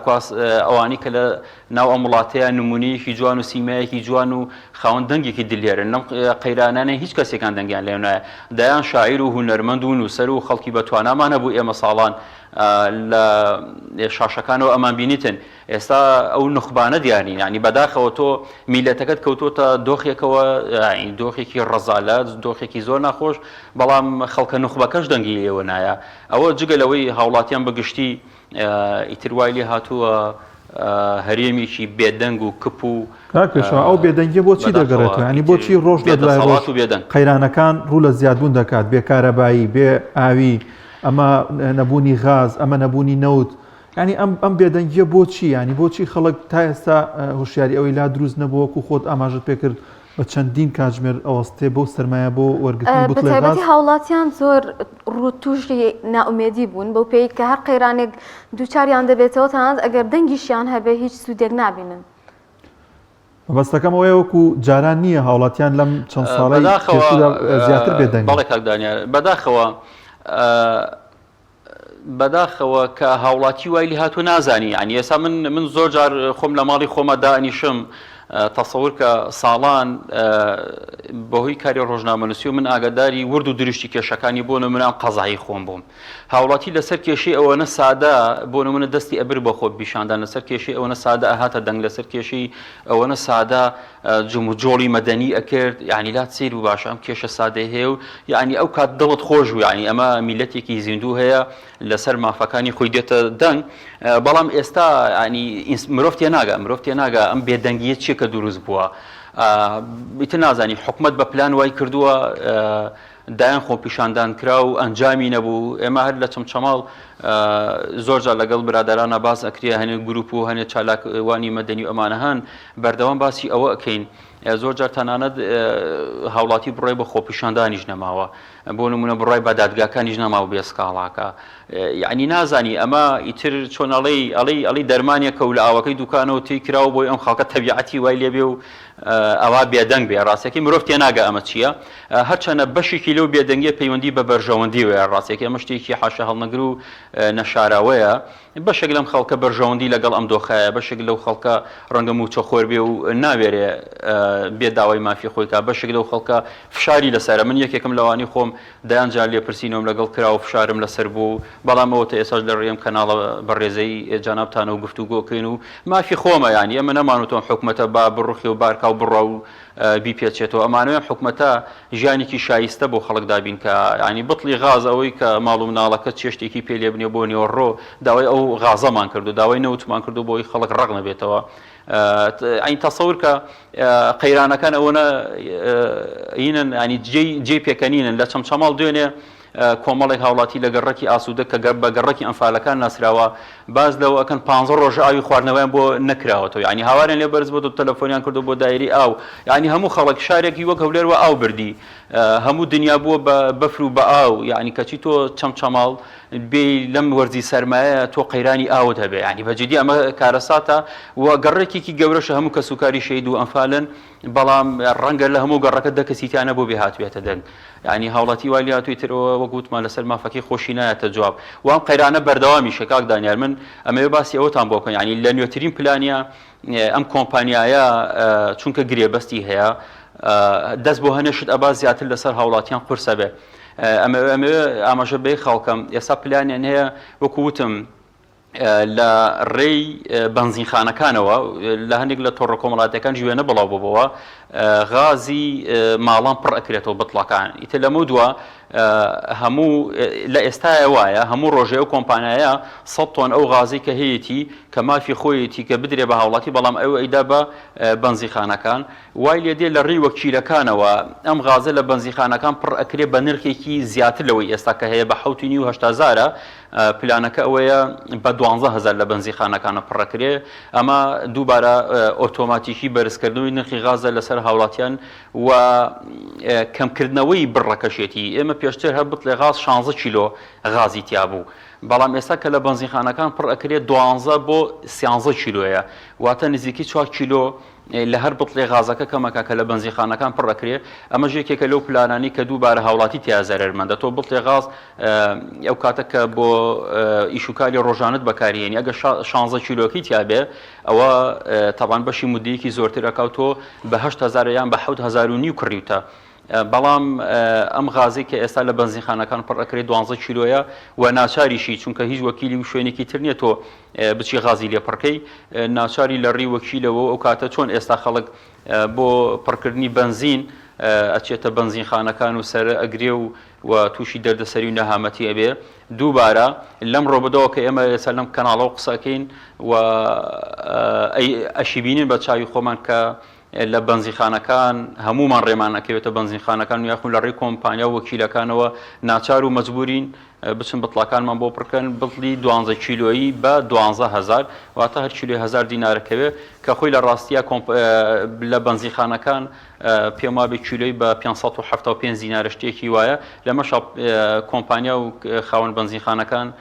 ئەوانی کە لە ناو ئەم وڵاتەیە نمونەیەکی جوان و سیمایەکی جوان و خاوەن دەنگێکی دلێرن لەم قەیرانانە هیچ کەسێکان دەنگیان لێ نایە دایان شاعیر و هونەرمەند و نووسەر و خەڵکی بەتوانامانە بوو ئێمە ساڵان لە شاشەکانەوە ئەمان بینیتن ئێستا ئەو نخبانە دیارین ینی بەداخەوە تۆ میلەتەکەت کەوتۆتە دۆخێکەوە دۆخێکی ڕەزالات دۆخێکی زۆر ناخۆش بەڵام خەڵکە نخبەکەش دەنگی لێوە نایە ئەوە جگەلەوەی هاوڵاتیان بەگشتی ئیتر وای لێ هاتووە هەرێمیکی بێدەنگ و کپ و پێشەوە ئەو بێدەنگی بۆچی دەگەڕێتەوە ینی بۆچی ڕۆژ لە دوای ڕۆژ قەیرانەکان ڕوو لە زیادبوون دەکات بێ کارەبایی بێ ئاوی ئەمە نەبوونی غاز ئەمە نەبوونی نەوت ینی ئەم بێدەنگیە بۆچی ینی بۆچی خەڵک تا ئێستا هوشیاری ئەوەی لا دروست نەبووەکو خۆت ئاماژت پێکرد بە چەندین کاتژمێر ئەوەستێ بۆ سەرمایە بۆ وەرگرتنی بوتڵێ غاز بەتایبەتی هاوڵاتیان زۆر ڕووتوژی نائومێدی بوون بەو پێی کە هەر قەیرانێک دووچاریان دەبێتەوە تەنانەت ئەگەر دەنگیشیان هەبێ هیچ سوودێک نابینن مەبەستەکەم ئەوەیە وەکو جاران نییە هاوڵاتیان لەم چەند ساڵی زیاتر بێدەنگ بەڵێ کاکدانیار بەداخەوە کە هاوڵاتی وای لێ هاتوو نازانی ینی ئێستا من زۆر جار خۆم لە ماڵی خۆمە دانیشم تەسەور کە ساڵان بەهۆی کاری ڕۆژنامەنووسی و من ئاگاداری ورد و دروشتی کێشەکانی بۆ نمونە قەزایی خۆم بووم هاوڵاتی لەسەر کێشەی ئەوەنە سادە بۆ نمونە دەستی ئەبر بە خۆ بیشاندان لەسەر کێشەی ئەوەنە سادە ئەهاتە دەنگ لەسەر کێشەی ئەوەنە سادە جموجۆڵی مەدەنی ئەکرد یعنی لا سیر و باشە ئەم کێشە سادەی هەیە و یعنی ئەو کات دڵت خۆش و یعنی ئەمە میلەتێکی زیندوو هەیە لەسەر مافەکانی خۆی دێتە دەنگ بەڵام ئێستا ینی مرۆڤ تێناگە ئەم بێدەنگیە چیە کە دروست بووە ئیتر نازانی حکومت بە پلان وای کردووە دایان خۆ پیشاندان کرا و ئەنجامی نەبوو ئێمە هەر لە چەمچەماڵ زۆر جار لەگەڵ برادرانە باس ئەکرێ هەنێ گروپ و هەنێ چالاکوانی مەدەنی و ئەمانە هەن بەردەوام باسی ئەوە ئەکەین زۆر جار تەنانەت هاوڵاتی بڕای بە خۆپیشاندانیش نەماوە بۆ نمونە بڕای بە دادگاکانیش نەماوە بێ سکاڵاکە یعنی نازانی ئەمە ئیتر چۆن ئەڵی دەرمانێکە و لە ئاوەکەی دوکانەوە تی کراوە بۆی ئەم خەڵکە تەبیعەتی وای لێبێ و ئەوا بێدەنگ بێ ڕاستێکی مرۆڤ تێناگە ئەمە چییە هەرچەنە بەشێکی لەو بێدەنگیە پەیوەندی بە بەرژەوەندی وێ ڕاستێکی ئەمە شتێکی حاشە هەڵنەگر و نەشاراوەیە بەشێک لەم خەڵکە بەرژەوەندی لەگەڵ ئەم دۆخایە بەشێک لەو خەڵکە ڕەنگە موچە خۆر بێ و ناوێرێ بێ داوای مافی خۆی کا بەشێک لەو خەڵکە فشاری لەسەرە من یەکێکم لەوانی خۆم دایان جار لێپرسینەوەم لەگەڵ کرا و فشارم لەسەر بوو بەڵام ئەوە ئێساش لە ڕێم کەناڵە بەڕێزەی جانابتانە و گفتوگۆکەین و مافی خۆمە یانی ئەمە نەمانوتەوە حکومەتە با بڕوخی و بارکا و بڕە و بیپێچێتەوە ئەمانوێ حکومەتە ژیانێکی شایستە بۆ خەڵک دابین کە ینی بڵی غاز ئەوەی کە ماڵ و مناڵەکە چێشتێکی پێ لێ بنێ بۆ نێوەڕۆ داوای ئەو غازەمان کردو داوای نەوتمان کردو بۆی خەڵک ڕق نەبێتەوە ئەین تەسەور کە قەیرانەکان ئەوەنە هینن ینی جێ پێکەنینن لە چەمچەماڵ دوێنێ کۆمەڵێک هاوڵاتی لە گەڕەکی ئاسوودە کە بە گەڕەکی ئەنفالەکان ناسراوە باز لەوە ئەکەن 15 ڕۆژ ئاوی خواردنەوەیان بۆ نەکراوەتەوە ینی هاوارێن لێ بەرز بۆ تەلەفۆنیان کردو بۆ دایری ئاو ینی هەموو خەڵک شارێکی وەک هەولێرەوە ئاو بردی هەموو دنیا بووە بە بەفر و بە ئاو یعنی کەچی تۆ چەمچەماڵ بێ لەم وەرزی سەرمایە تۆ قەیرانی ئاوت هەبێ ینی بەجددی ئەمە کارەساتە و گەڕێکێکی گەورەشە هەموو کە سوکاری شەید و ئەنفالن بەڵام ڕەنگە لە هەموو گەڕەکە دە کەسیتیانە بۆ بێ هاتوێتە دەنگ ینی هاوڵاتی وای هاتوویترەوە وەگوتمان لەسەر مافەکەی خۆشی نایەتە جواب وام قەیرانە بەردەوامی شکاک دانیار من ئەمەوێ باسی ئەوتان بۆکەن ینی لە نوێترین پلانیا ئەم کۆمپانیایە چونکە گرێبەستی هەیە دەست بۆ هەنێشت ئەبا زیاتر لەسەر هاوڵاتیان قورسە بێ ئەمە ئاماژە بێ خەڵکەم ئێستا پلانیان هەیە وەکووتم لە ڕێی بەنزینخانەکانەوە لە هەندێک لە تۆڕە کۆمەڵاتەکان ژوێنە بڵاو ببەوە غازی ماڵان پڕ ئەکرێتەوە بەتڵەکان ئیتر لەمە دووە هەموو لە ئێستاە وایە هەموو ڕۆژێ و کۆمپانیایە 100 تۆن ئەو غازی کە هەیەی کە مافی خۆیەتی کە بدرێ بە هاوڵاتی بەڵام ئەو ئەیدا بە بەنزیخانەکان وای لێ دێ لە ڕێی وەکیلەکانەوە ئەم غازە لە بەنزیخانەکان پڕ ئەکرێ بە نرخێکی زیاتر لەوەی ئێستا کە هەیە بە 7,000 پلانەکە ئەوەیە بە 12,000 لە بەنزیخانەکانە پڕەکرێ ئەمە دووبارە ئۆتۆماتیکی بەرزکردنەوەی نرخی غازە لەسەر هاوڵاتیان و کەمکردنەوەی بڕەکەشێتی ئێمە پێشتر هەر بڵێ غاز 16 کیلۆ غازی تیا بوو بەڵام ئێستا کە لە بەنزیخانەکان پڕ ئەکرێت 12 بۆ 13 کیلۆیە واتە نزیکی 4 کیلۆ لە هەر بڵێ غازەکە کەمەکە کە لە بەنزیخانەکان پڕ ئەکرێ ئەمە ژێکێکە لەو پلانانی کە دووبارە هاوڵاتی تیا زەرمەندە تۆ بڵێ غاز ئەو کاتە کە بۆ ئیشوکاری ڕۆژانت بەکارهێنی ئەگە 16 کیلۆکی تیا بێ ئەوە تاوان بەشی مودەیەکی زۆرتر ئەکەوتۆ بە 8,000 یان بە 7,500 کڕیوتە بەڵام ئەم غازی کە ئێستا لە بەنزیخانەکان پڕ ئەکرێت 12 کیلۆیە و ناچاریشی چونکە هیچ وەکیلی و شوێنێکی تر نیە تۆ بچی غازی لێ پڕکەی ناچاری لە ڕێی وەکیلەوە ئەو کاتە چۆن ئێستا خەڵک بۆ پڕکردنی بنزین ئەچێتە بەنزیخانەکان و سەر ئەگرێ و تووشی دەردەسەری و نەهامەتی ئەبێ دووبارە لەم ڕۆبدەوە کە ئێمە ئێستا لەم کەناڵەوە قسەکەین و ئەشیبینین بە چاوی خۆمان کە لە بەنزیخانەکان هەمومان ڕێمان ئەکەوێتە بەنزیخانەکان و یاخون لە ڕێی کۆمپانیا و وەکیلەکانەوە ناچار و مەجبورین بچن بەتڵەکانمان بۆ پڕکەن بڵی 12 کیلۆیی بە 12,000 واتە هەر کیلۆی 1000 دینارەکەوێ کە خۆی لە ڕاستیە لە بەنزیخانەکان پێم وابێ کیلۆی بە 575 دینارە شتێکی وایە لەمەش کۆمپانیا و خاوەن بەنزیخانەکان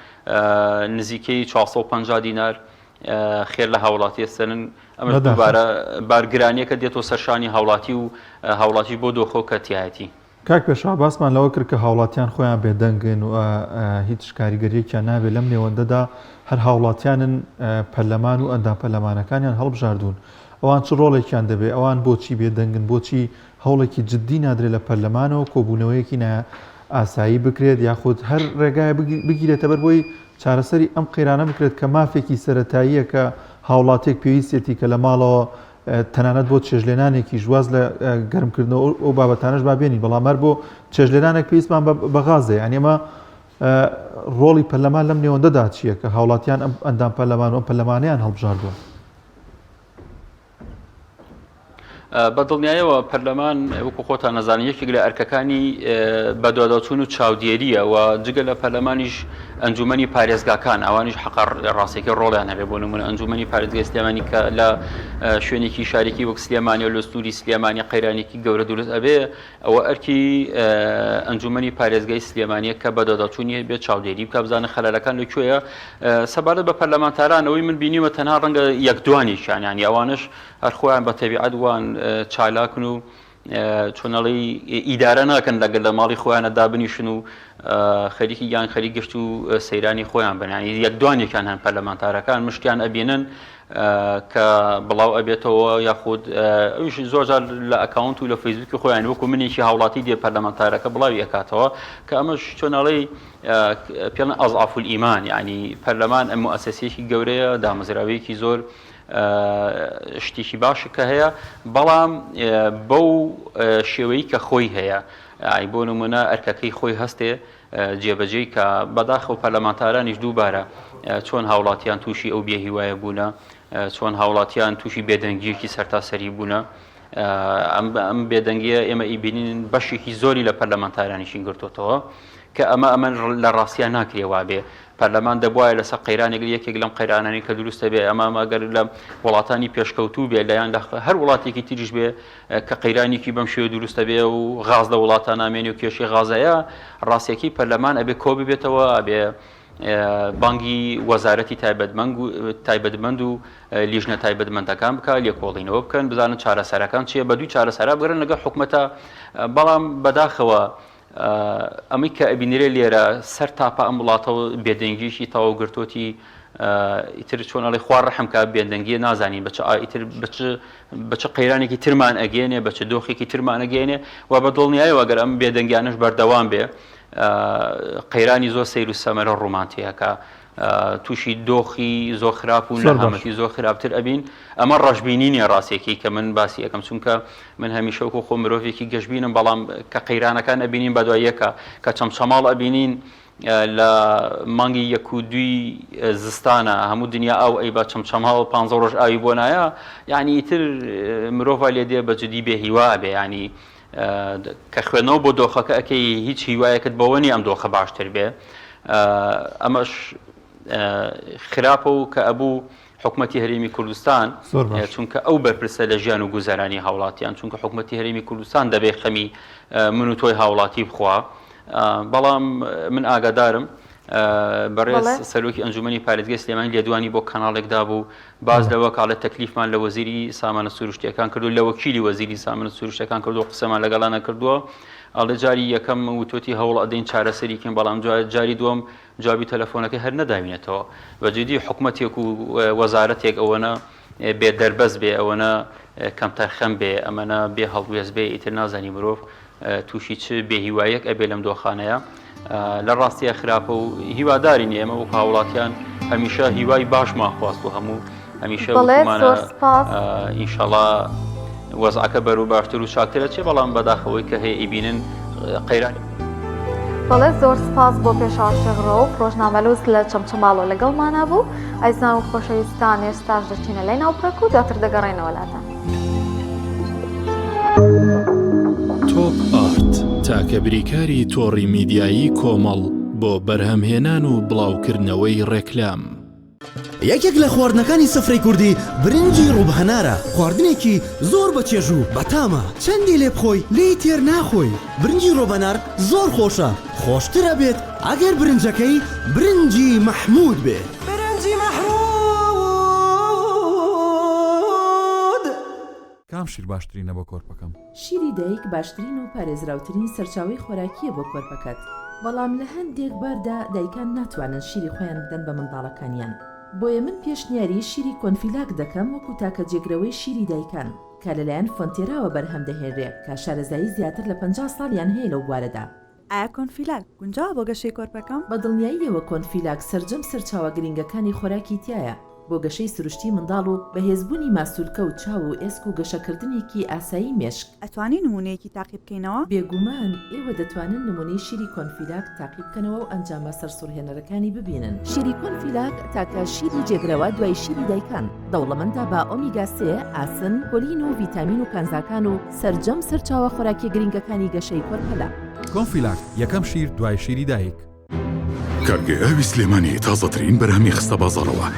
نزیکەی 450 دینار خێر لە هاوڵاتی ئێستن ئەمە دووبارە بارگرانیەکە دێتەوە سەرشانی هاوڵاتی و هاوڵاتی بۆ دۆخۆ کەتیایەتی کاک پێشوا باسمان لەوە کرد کە هاوڵاتیان خۆیان بێدەنگن و هیچ کاریگەریەکیان نابێت لەم نێوەندەدا هەر هاوڵاتیانن پەرلەمان و ئەندام پەرلەمانەکانیان هەڵبژاردوون ئەوان چ ڕۆڵێکیان دەبێت ئەوان بۆچی بێدەنگن بۆچی هەوڵێکی جددی نادرێت لە پەرلەمانەوە کۆبوونەوەیەکی ئاسایی بکرێت یاخود هەر ڕێگای بگیرێتە بەر بۆی چارەسەری ئەم قەیرانە بکرێت کە مافێکی سەرەتاییە کە هاوڵاتێک پێویستێتی کە لە ماڵەوە تەنانەت بۆ چێژلێنانێکی ژواز لە گەرمکردنەوە ئەو بابەتانەش بابێنین بەڵام هەر بۆ چێژلێنانێک پێویستمان بە غازێ یعنی ئەمە ڕۆڵی پەرلەمان لەم نێوەندەدا چییە کە هاوڵاتیان ئەم ئەندام پەرلەمان و ئەم پەرلەمانیان هەڵبژاردووە بە دڵنیایەوە پەرلەمان وەکو خۆتان نەزانن یەکێک لە ئەرکەکانی بەدواداچوون و چاودێریە و جگە لە پەرلەمانیش ئەنجومەنی پارێزگاکان ئەوانیش حەقەر ڕاستێکی ڕۆڵیان هەبێ بۆ نمونە ئەنجومەنی پارێزگای سلێمانی کە لە شوێنێکی شارێکی وەک سلێمانی و لە سنووری سلێمانی قەیرانێکی گەورە دروست ئەبێ ئەوە ئەرکی ئەنجومەنی پارێزگای سلێمانیە کە بەدواداچوونی بێت چاودێری بکە بزانە خەلەلەکان لەکوێیە سەبارەت بە پەرلەمانتارانەوەی من بینیوە تەنها ڕەنگە یەکدوانێکیان ینی ئەوانش هەر خۆیان بە تەبیعەت وان چالاکن و چۆنەڵی ئیدارە ناکەن لەگەر لە ماڵی خۆیانە دابنیشن و خەریکی یان خەریک گەشت و سەیرانی خۆیان بنانی یەکدوانێکیان هەن پەرلەمانتارەکان مشتیان ئەبینن کە بڵاو ئەبێتەوە یاخود ئەوش زۆرجار لە ئەکاونت و لە فەیسبووکی خۆیان وەکو منێکی هاوڵاتی دێ پەرلەمانتارەکە بڵاوی ئەکاتەوە کە ئەمەش چۆنەڵی پێڵن ئەضعاف الئیمان یعنی پەرلەمان ئەم موئەسسەسەیەکی گەورەیە دامەزراوەیەکی زۆر شتێکی باشە کە هەیە بەڵام بەو شێوەیە کە خۆی هەیە بۆ نمونە ئەرکەکەی خۆی هەستێ جێبەجێی کە بەداخەوە پەرلەمانتارانیش دووبارە چۆن هاوڵاتیان تووشی ئەو بێهیوایە بوونە، چۆن هاوڵاتیان تووشی بێدەنگیەکی سەرتاسەری بوونە. ئەم بێدەنگیە ئێمە ئیبینین بەشێکی زۆری لە پەرلەمانتارانیشین گرتوتەوە کە ئەمە لە ڕاستیان ناکرێوا بێ. پەرلەمان دەبواە لەسەر قەیرانێک یەکێک لەم قەیرانانی کە دروستە بێ، ئەمە ئەگەر لە وڵاتانی پێشکەوتوو بێ لەیان هەر وڵاتێکی تریش بێ کە قەیرانێکی بەم شێوە دروستە بێ و غاز لە وڵاتان نامێنی و کێشی غازەیە، ڕاستیەکی پەرلەمان ئەبێ کۆ ببێتەوە، ئەبێ بانگی وەزارەتی تایبەتمەند و لیژنە تایبەتمەندەکان بکە، لێکۆڵینەوە بکەن، بزانن چارەسەرەکان چیە، بە دووی چارەسەرا بگەڕن لەگەڵ حکومەتە. بەڵام بەداخەوە ئەمەی کە ئەبینێرە لێرە سەر تاپە ئەم وڵاتەوە بێدەنگیشی تەواو گرتوتی ئیتر چۆن ئەڵێ خوار ڕەحم کە بێدەنگیە نازانین بە چ قەیرانێکی ترمان ئەگەێنێ، بە چ دۆخێکی ترمان ئەگەێنێ و بە دڵنیایەوە ئەگەر ئەم بێدەنگیانش بەردەوام بێ قەیرانی زۆر سەیر و سەمەرە ڕوومانتیەکە تووشی دۆخی زۆر خراپ و نەهامەتی زۆر خراپتر ئەبین. ئەمە ڕەشببینینی ڕاستێکی کە من باسی یەکەم، چونکە من هەمیشە وەکو خۆ مرۆڤێکی گەشتبینم، بەڵام کە قەیرانەکان ئەبینین بە دواییەکە کە چەمچەماڵ ئەبینین لە مانگی 1 و 2 زستانە هەموو دنیا ئەو ئەی بە چەمچەماڵ 15 ڕۆژ ئاوی بۆ نایە، یعنی ئیتر مرۆڤ لێ دێ بە جدی بێ هیوا بێ، ینی کە خوێنەوە بۆ دۆخەکە ئەەکەی هیچ هیوایەکەت بەوە نی ئەم دۆخە باشتر بێ. ئەمەش خراپە و کە ئەبوو حکومەتی هەرێمی کوردستان، چونکە ئەو بەرپرسە لە ژیان و گوزەرانی هاوڵاتیان، چونکە حکومەتی هەرێمی کوردستان دەبێ خەمی من و تۆی هاوڵاتی بخوا. بەڵام من ئاگادارم بەڕێز سەرۆکی ئەنجومەنی پارێزگای سلێمانی لێدوانی بۆ کەناڵێکدا بوو باز لەوە کاڵە تەکلیفمان لە وەزیری سامانە سروشتیەکان کردو، لە وەکیلی وەزیری سامانە سروشتیەکان کردو، قسەمان لەگەڵان نەکردووە. ئەڵێ جاری یەکەم وتۆتی هەوڵ ئەدەین چارەسەریکەین، بەڵام جاری دووەم جوابی تەلەفۆنەکەی هەر نەداوینێتەوە. بەجددی حکومەتێک و وەزارەتێک ئەوەنە بێ دەربەز بێ، ئەوەنە کەمتەرخەم بێ، ئەمەنە بێ هەڵگوێز بێ، ئیتر نازانی مرۆڤ تووشی چ بێهیوایەک ئەبێ لەم دۆخانەیە. لە ڕاستیە خراپە و هیوادارین ئێمە و هاوڵاتیان هەمیشە هیوای باشمان خواست و هەموو هەمیشە ئینشاڵڵا وەزعەکە بەرەو باشتر و چاکترە چێ، بەڵام بەداخەوەی کە هەیە ئیبینن قەیرانی. بەڵێ زۆر سپاس بۆ پێشاوشەڕۆ و ڕۆژنامەلووس لە چەمچەماڵۆ لەگەڵمانە بوو. ئایزان و خۆشەویستان ئێستاش دەچینە لای ناوپڕەک و دواتر دەگەڕێنەوە لاتان. تۆپ ئارت تاکە بریکاری تۆڕی میدیایی کۆمەڵ بۆ بەرهەمهێنان و بڵاوکردنەوەی ڕێکلام. یەکێک لە خواردنەکانی سفرەی کوردی برنجی ڕووبهەنارە، خواردنێکی زۆر بەچێژ و بەتامە، چەندی لێ بخۆی لێی تێر ناخۆی. برنجی ڕۆبەنار زۆر خۆشە، خۆشترە بێت ئەگەر برنجەکەی برنجی مەحموود بێ. برنجی مەحموود. کام شیر باشترینە بۆ کۆرپەکەم؟ شیری دایک باشترین و پارێزراوترین سەرچاوی خۆراکیە بۆ کۆرپەکەت، بەڵام لە هەندێک باردا دایکان ناتوانن شیری خۆیان بدەن بە منداڵەکانیان. بۆیە من پێشنیاری شیری کۆنفیلاک دەکەم وەکو تاکە جێگرەوەی شیری دایکان کە لەلایەن فۆنتێراوە بەرهەم دەهێنرێ کە شارەزایی زیاتر لە 50 ساڵیان هەیە لەو بوارەدا. ئایا کۆنفیلاک گونجاوە بۆ گەشەی کۆرپەکەم؟ بە دڵنیاییەوە کۆنفیلاک سەرجەم سەرچاوە گرنگەکانی خۆراکی تایە بۆ گەشەی سروشتی منداڵ و بەهێزبوونی ماسوولکە و چاو و ئێسک و گەشەکردنێکی ئاسایی مێشک. ئەتوانین نمونەیەکی تاقی بکەینەوە؟ بێگومان ئێوە دەتوانن نمونەی شیری کۆنفیلاک تاقی بکەنەوە و ئەنجامە سەرسوڕهێنەرەکانی ببینن. شیری کۆنفیلاک تاکە شیری جێگرەوە دوای شیری دایکان، دەوڵەمەندە بە ئۆمیگا 3، ئاسن، پۆلین و ڤیتامین و کانزاکان و سەرجەم سەرچاوە خۆراکی گرنگەکانی گەشەی کۆرپەلا. کۆنفیلاک یەکەم شیر دوای شیری دایک. کارگەی ئاوی سلێمانی تازەترین بەرهەمی خستە بازاڕەوە.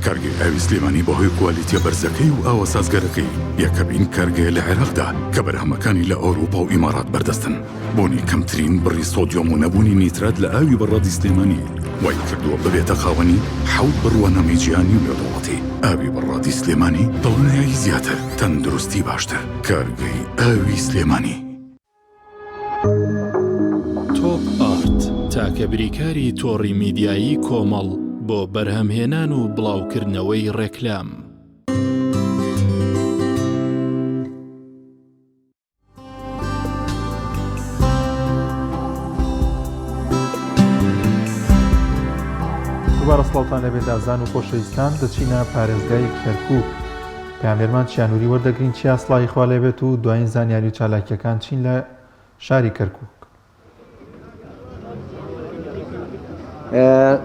کارگەی ئاوی سلێمانی بەهۆی کوالیتیە بەرزەکەی و ئاوە سازگەرەکەی یەکەمین کارگەیە لە عێراقدا کە بەرهەمەکانی لە ئەوروپا و ئیمارات بەردەستن. بۆنی کەمترین بڕی سۆدیۆم و نەبوونی نیترات لە ئاوی بەڕادی سلێمانی وای کردووە ببێتە خاوەنی 7 بڕوانەمەی جیهانی و لێدوڵەتی. ئاوی بەڕادی سلێمانی دڵنیایی زیاتر، تەندروستی باشتر. کارگەی ئاوی سلێمانی. تۆپ ئارت تاکە بریکاری تۆڕی میدیایی کۆمەڵ بۆ بەرهەمهێنان و بڵاوکردنەوەی ڕێکلام. دووبارە سڵاوتان لەبێت ئازان و خۆشەویستان. دەچینە پارێزگای کەرکووک. پامێرمان چیانوری وەردەگرین چی ئاسڵایی خوا لێبێت و دوایین زانیاری و چالاکیەکان چین لە شاری کەرکووک.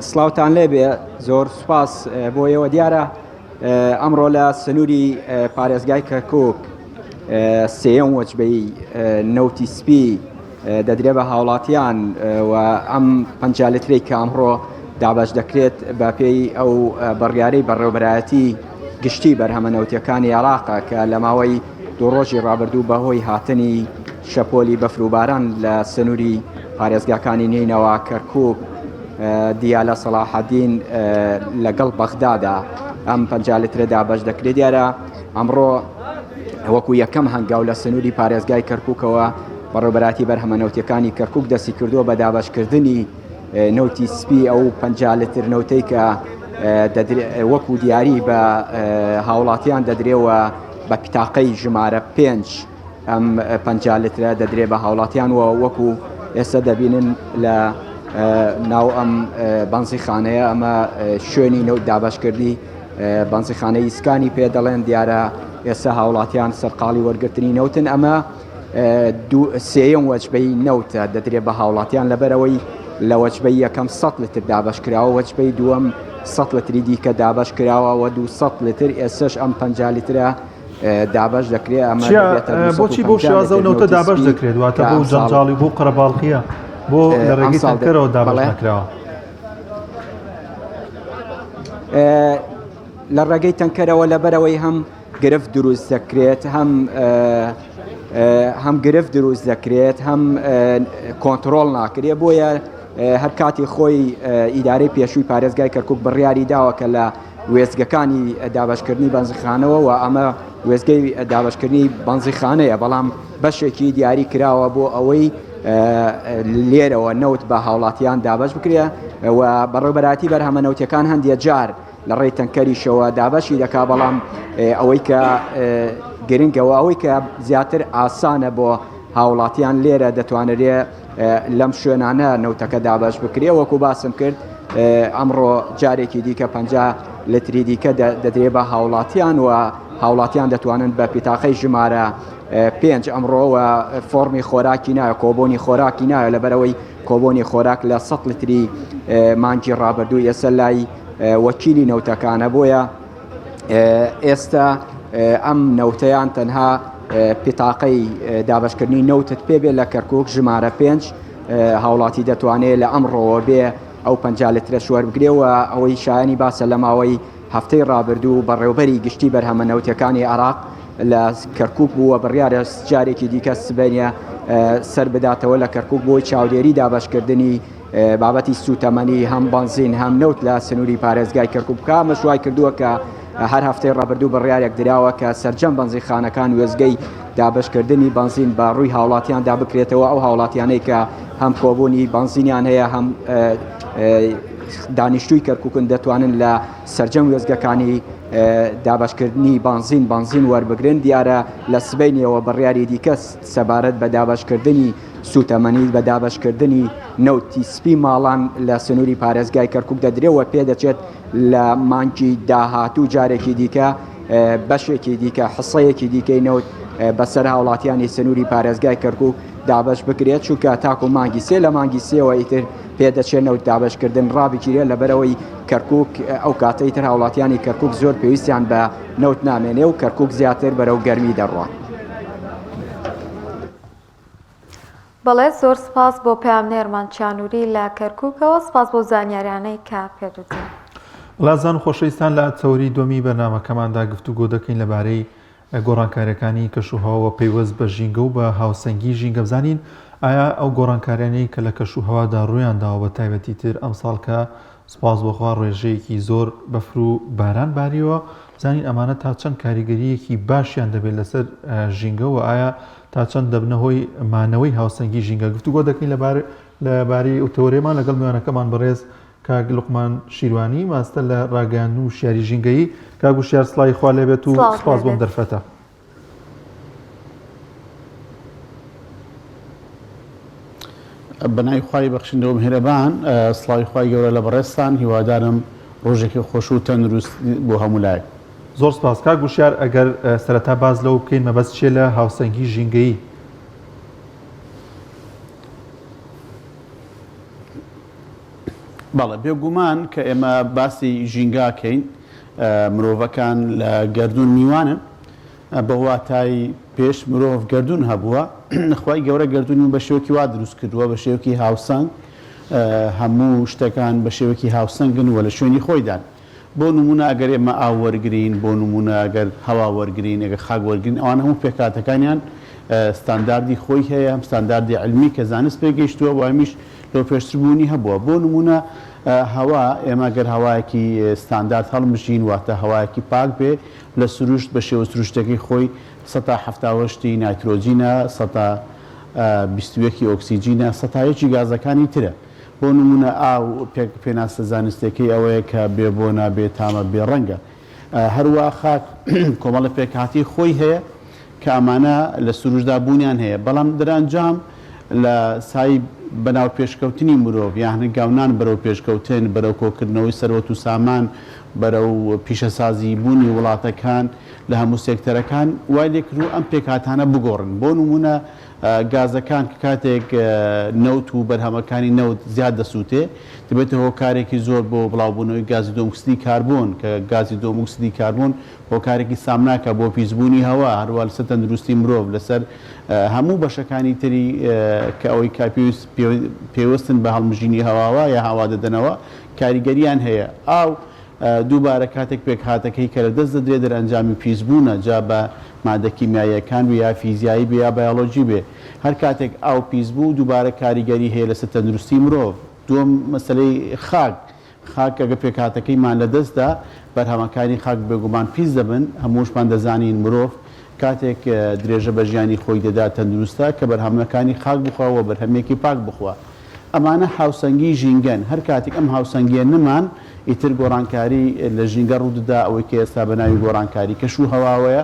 سڵاوتان لێبێ زۆر سوپاس بۆیەوە دیارە ئەمڕۆ لە سنووری پارێزگای کەرکووک سێەم وەجبەی نەوتی سپی دەدرێ بە هاوڵاتیان و ئەم 5 لترەی کە ئەمڕۆ دابش دەکرێت بە پێی ئەو بڕیارەی بەڕێوەبەرایەتی گشتی بەرهەمە نەوتیەکانی عێراقا کە لە ماوەی دوو ڕۆژی ڕابردوو بەهۆی هاتنی شەپۆلی بەفروباران لە سنووری پارێزگاکانی نینەوە کەرکووک دیالە سەلاحەدین لەگەڵ بەغدادا ئەم 5 لترە دابش دەکرێت دیارە ئەمڕۆ وەکو یەکەم هەنگاو لە سنووری پارێزگای کەرکووکەوە بەڕێوەبەراتی بەرهەمە نەوتیەکانی کەرکووک دەستی کردووە بە دابشکردنی نەوتی سپی ئەو 5 لتر نەوتەی کە وەکو دیاری بە هاوڵاتیان دەدرێەوە بە پیتاقەی ژمارە 5 ئەم 5 لترە دەدرێ بە هاوڵاتیان و وەکو ئێستا دەبینن لە ناو ئەم بەنزیخانەیە ئەمە شوێنی نەوت دابشکردی بەنزیخانەی ئیسکانی پێ دەڵێن دیارە ئێستا هاوڵاتیان سەرقاڵی وەرگرتنی نەوتن ئەمە سێەم وەجبەی نەوتە دەدرێت بە هاوڵاتیان لەبەرەوەی لە وەجبەی یەکەم 100 لتر دابش کراوە وەجبەی دووەم 100 لتری دیکە دابش کراوە و 200 لتر ئێسش ئەم 5 لترە دابش دەکرێت ئەمە بۆچی بۆ شێوازە و نەوتە دابش دەکرێت واتە بۆ جەنجاڵی بۆ قەرەباڵقیە بۆ لە ڕێگەی تەنکەرەوە دابش نەکراوە لە ڕێگەی تەنکەرەوە لەبەرەوەی هەم گرفت دروست دەکرێت هەم گرفت دروست دەکرێت هەم کۆنتترۆل ناکرێت بۆیە هەر کاتی خۆی ئیدارەی پێشووی پارێزگای کەرکووک بڕیاری داوە کە لە وێزگەکانی دابشکردنی بەنزیخانەوە و ئەمە وێزگەی دابشکردنی بەنزیخانەیە بەڵام بەشێکی دیاری کراوە بۆ ئەوەی لێرەوە نەوت بە هاوڵاتیان دابش بکرێ و بەڕێوەبەراتی بەرهەمە نەوتیەکان هەندێک جار لە ڕێی تەنکەریشەوە دابشی دەکا بەڵام ئەوەی کە گرنگەوە ئەوەی کە زیاتر ئاسانە بۆ هاوڵاتیان لێرە دەتوانرێ لەم شوێنانە نەوتەکە دابش بکرێ وەکو باسم کرد ئەمڕۆ جارێکی دیکە 5 لتری دیکە دەدرێ بە هاوڵاتیان و هاوڵاتیان دەتوانن بە پیتاقەی ژمارە 5 ئەمڕۆوە فۆرمی خۆراکی نایە کۆبۆنی خۆراکی نایە لەبەرەوەی کۆبۆنی خۆراک لە 100 لتری مانگی ڕابردوو ئێستا لای وەکیلی نەوتەکانە بۆیە ئێستا ئەم نەوتەیان تەنها پیتاقەی دابشکردنی نەوتت پێبێت لە کەرکووک ژمارە 5 هاوڵاتی دەتوانێت لە ئەمڕۆوە بێ ئەو 5 لترە شوەر بگرێەوە ئەوەی شایانی باسە لە ماوەی هەفتەی ڕابردوو بەڕێوەبەری گشتی بەرهەمە نەوتیەکانی عێراق لە کەرکووک بووە بڕیارە جارێکی دیکە سبەنە سەر بداتەوە لە کەرکووک بۆی چاودێری دابشکردنی بابەتی سوتەمەنی هەم بنزین هەم نەوت لە سنووری پارێزگای کەرکووک بکە مەشوای کردووە کە هەر هەفتەی ڕابردوو بڕیارێک دراوە کە سەرجەم بەنزیخانەکان وێزگەی دابشکردنی بنزین بە ڕووی هاوڵاتیاندا بکرێتەوە ئەو هاوڵاتیانەی کە هەم کۆبوونی بنزینیان هەیە هەم دانیشتووی کەرکووکن دەتوانن لە سەرجەم وێزگەکانی دابشکردنی بنزین وەربگرن دیارە لە سبەینەوە بڕیاری دیکە سەبارەت بە دابشکردنی سوتەمەنی بە دابشکردنی نەوتی سپی ماڵان لە سنووری پارێزگای کەرکووک دەدرێەوە پێدەچێت لە مانگی داهاتوو جارێکی دیکە بەشێکی دیکە حسەیەکی دیکەی نەوت بەسەر هاوڵاتیانی سنووری پارێزگای کەرکووک دابش بکرێت چونکە تاکو مانگی سێ لە مانگی سێەوە ئیتر پێدەچێنەوە دابشکردن ڕابگیرێت لەبەرەوەی کەرکووک ئەو کاتەی تر هاوڵاتیانی کەرکووک زۆر پێویستیان بە نەوت نامێنێ و کەرکووک زیاتر بەرەو گەرمی دەڕوات. بەڵێ زۆر سپاس بۆ پامنێرمان چانووری لە کەرکووکەوە سپاس بۆ زانیاریانەی کە پێدوتین. لازان و خۆشەویستان لە چەوری دومی بەرنامەکەماندا گفتوگۆ دەکەین لەبارەی گۆڕانکاریەکانی کەشوهەوە پەیوەست بە ژینگە و بە هاوسەنگی ژینگە بزانین ئایا ئەو گۆڕانکاریانەی کە لە کەشوهەوادا ڕوویانداوە بە تایبەتی تر ئەم ساڵکە سپاس بۆخوا ڕێژەیەکی زۆر بەفر و باران باریەوە بزانین ئەمانە تا چەند کاریگەریەکی باشیان دەبێت لەسەر ژینگە و ئایا تا چەند دەبنەهۆی مانەوەی هاوسەنگی ژینگە گفتوگۆ دەکەین لەبارەی ئەوتەورێمان لەگەڵ میوانەکەمان بەڕێز کاک لوقمان شیروانی ماستە لە ڕاگەیاندن و شیاری ژینگەیی کاک وشیار سڵای خوا لێبێت و سپاس بۆم دەرفەتە. بەنای خوای بەخشندەوە مهرەبان سڵاوی خوای گەورە لە بەڕێستان هیوادارم ڕۆژێکی خۆش و تەندروست بۆ هەموو لای. زۆر سپاس کاک وشیار ئەگەر سەرەتا باز لەو بکەین مەبەست چێ لە هاوسەنگی ژینگەیی؟ بەڵێ بێگومان کە ئێمە باسی ژینگاکەین مرۆڤەکان لە گردردون میوانن بە واتای پێش مرۆڤ گردردون هەبووە نخوای گەورە گردردونی بە شێوەکی وا دروست کردووە بە شێوەکی هاوسەنگ هەموو شتەکان بە شێوەکی هاوسەنگن وە لە شوێنی خۆیدان بۆ نمونە ئەگەر ئێمە ئاو وەرگین بۆ نمونە ئەگەر هەوا وەرگین ئەگەر خاک وەرگین ئەوان هەموو پێکاتەکانیان ستانداردی خۆی هەیە ستانداردی علمی کە زانست پێگەیشتووە و ئەمیش لەو پێشتربوونی هەبووە بۆ نمونە هەوا ئێمە گەر هەوایەکی ستاندارد هەڵمژین واتە هەوایەکی پاک بێ لە سروشت بە شێوە سروشتەکەی خۆی 1970 نایترۆجینە 21 ئۆکسیجینە 100 گازەکانی ترە بۆ نمونە ئاو پێناسە زانستەکەی ئەوەیە کە بێ بۆ نابێت تامە بێڕەنگە هەروە خاک کۆمەڵە پێکهاتی خۆی هەیە کە ئەمانە لە سروشدا بوونیان هەیە بەڵام دەرانجام لە سای بەناو پێشکەوتنی مرۆڤ یان گاونان بەرەو پێشکەوتن بەرەو کۆکردنەوەی سەرۆت و سامان بەرەو پیشەسازی بوونی وڵاتەکان لە هەموو سێکتەرەکان وای لێکرد و ئەم پێکهاتانە بگۆڕن بۆ نمونە گازەکان کە کاتێک نەوت و بەرهەمەکانی نەوت زیاد دەسووتێ دەبێتە هۆکارێکی زۆر بۆ بڵاوبوونەوەی گازی دۆمکسدی کاربۆن کە گازی دۆمکسدی کاربۆن هۆکارێکی سامناکە بۆ پیسبوونی هەوا هەروە لەسەر تەندروستی مرۆڤ لەسەر هەموو بەشەکانی تری کە ئەوەی پێوەستن بە هەڵمژینی هەواوە یا هاوا دەدەنەوە کاریگەریان هەیە ئاو دووبارە کاتێک پێکهاتەکەی کە لە دەست دەدرێت دەرەنجامی پیسبوونە جا بە مادە کیمیاییەکان بێ یا فیزیایی بێ یا بایۆلۆژی بێ هەر کاتێک ئاو پیس بوو دووبارە کاریگەری هەیە لەسەر تەندروستی مرۆڤ دووەم مەسەلەی خاک ئەگە پێکهاتەکەیمان لە دەستدا بەرهەمەکانی خاک بێگومان پیس دەبن هەمووشمان دەزانین مرۆڤ کاتێک درێژە بە ژیانی خۆی دەدا تەندروستە کە بەرهەمەکانی خاک بخواوە بەرهەمێکی پاک بخوا ئەمانە هاوسەنگی ژینگەن هەر کاتێک ئەم هاوسەنگیە نمان ئیتر گۆڕانکاری لە ژینگە ڕوودەدا ئەوەی کە ئێستا بە ناوی گۆڕانکاری کەش و هەواوەیە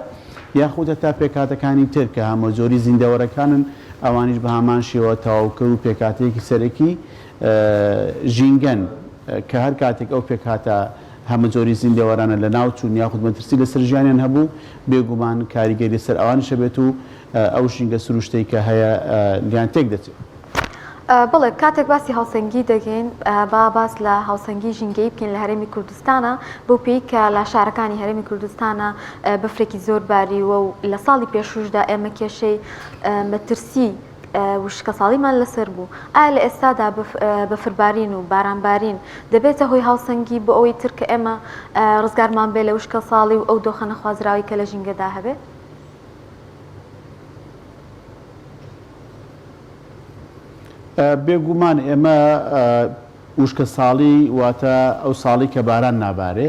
یاخودە تا پێکاتەکانی تر کە هەمە زۆری زیندەوەرەکانن ئەوانیش بە هامان شێوە تەواوکە و پێکاتەیەکی سەرەکی ژینگەن کە هەر کاتێک ئەو پێکاتە هەمە زۆری زیندەوەرانە لە ناو چوون یاخود مەترسی لەسەر ژیانیان هەبوو بێگومان کاریگەری سەر ئەوانشە بێت و ئەو ژینگە سروشتەی کە هەیە لیان تێک دەچێت. بڵێ کاتێک باسی هاوسەنگی دەگەین با باس لە هاوسەنگی ژینگەی بکەین لە هەرێمی کوردستانە بۆ پێی کە لە شارەکانی هەرێمی کوردستانە بەفرێکی زۆر باریوە و لە ساڵی پێشوشدا ئێمە کێشەی مەترسی وشکە ساڵیمان لەسەر بوو ئایا لە ئێستادا بەفربارین و بارانبارین دەبێتە هۆی هاوسەنگی بۆ ئەوەی تر کە ئێمە ڕزگارمان بێ لە وشکە ساڵی و ئەو دۆخە نەخوازراوی کە لە ژینگەدا هەبێت؟ بێگومان ئێمە وشکە ساڵی واتە ئەو ساڵی کە باران نابارێ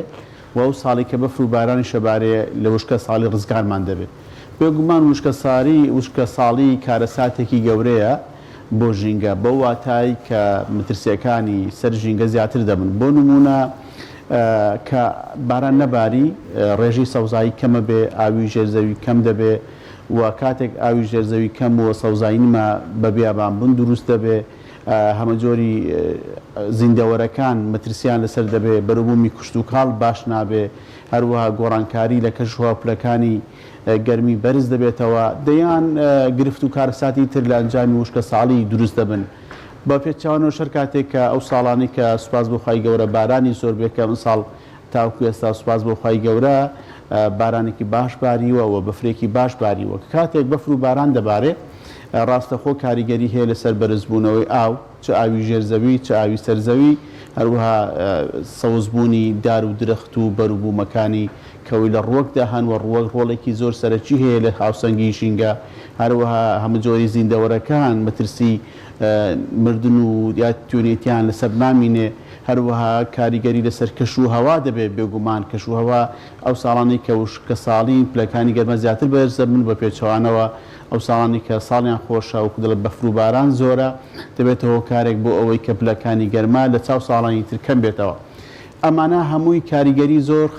و ئەو ساڵی کە بەفر و بارانی شەبارێ لە وشکە ساڵی ڕزگارمان دەبێت بێگومان وشکە ساڵی کارەساتێکی گەورەیە بۆ ژینگە بەو واتای کە مترسیەکانی سەر ژینگە زیاتر دەبن بۆ نمونە کە باران نەباری ڕێژی سەوزایی کەمە بێ ئاوی ژێرزەوی کەم دەبێ و کاتێک ئاوی ژێرزەوی کەم و سەوزاییمە بە بیابان بوون دروست دەبێ هەمە جۆری زیندەوەرەکان مەترسیان لەسەر دەبێ بەروبوومی کوشت و کاڵ باش نابێ هەروەها گۆڕانکاری لە کەشوها پلەکانی گەرمی بەرز دەبێتەوە دەیان گرفت و کارەساتی تر لە ئەنجامی وشکە ساڵی دروست دەبن بە پێچوانەوە شەر کاتێک کە ئەو ساڵانی کە سوپاس بۆ خوای گەورە بارانی زۆر بێ کە ئەم ساڵ تاوکو ئێستا سوپاس بۆ خوای گەورە بارانێکی باش باریوە و بەفرێکی باش باریوە کاتێک بەفر و باران دەبارێ ڕاستەخۆ کاریگەری هەیە لەسەر بەرزبوونەوەی ئاو چ ئاوی ژێرزەوی چ ئاوی سەرزەوی هەروەها سەوزبوونی دار و درەخت و بەروبوومەکانی کەوی لە ڕوەکدا هەنوە ڕوەک ڕۆڵێکی زۆر سەرەکی هەیە لە هاوسەنگی ژینگە هەروەها هەموو جۆری زیندەوەرەکان مەترسی مردن و یا توێنێتیان لەسەر نامینێ هەروەها کاریگەری لەسەر کەش و هەوا دەبێت بێگومان کەش و هەوا ئەو ساڵانی کە وشکە ساڵی پلەکانی گەرمە زیاتر بەرزە من بە پێچەوانەوە ئەو ساڵانی کە ساڵیان خۆشە و دڵ بەفر و باران زۆرە دەبێتەوە کارێک بۆ ئەوەی کە پلەکانی گەرما لە چاو ساڵانی تر کەم بێتەوە ئەمانە هەمووی کاریگەری زۆر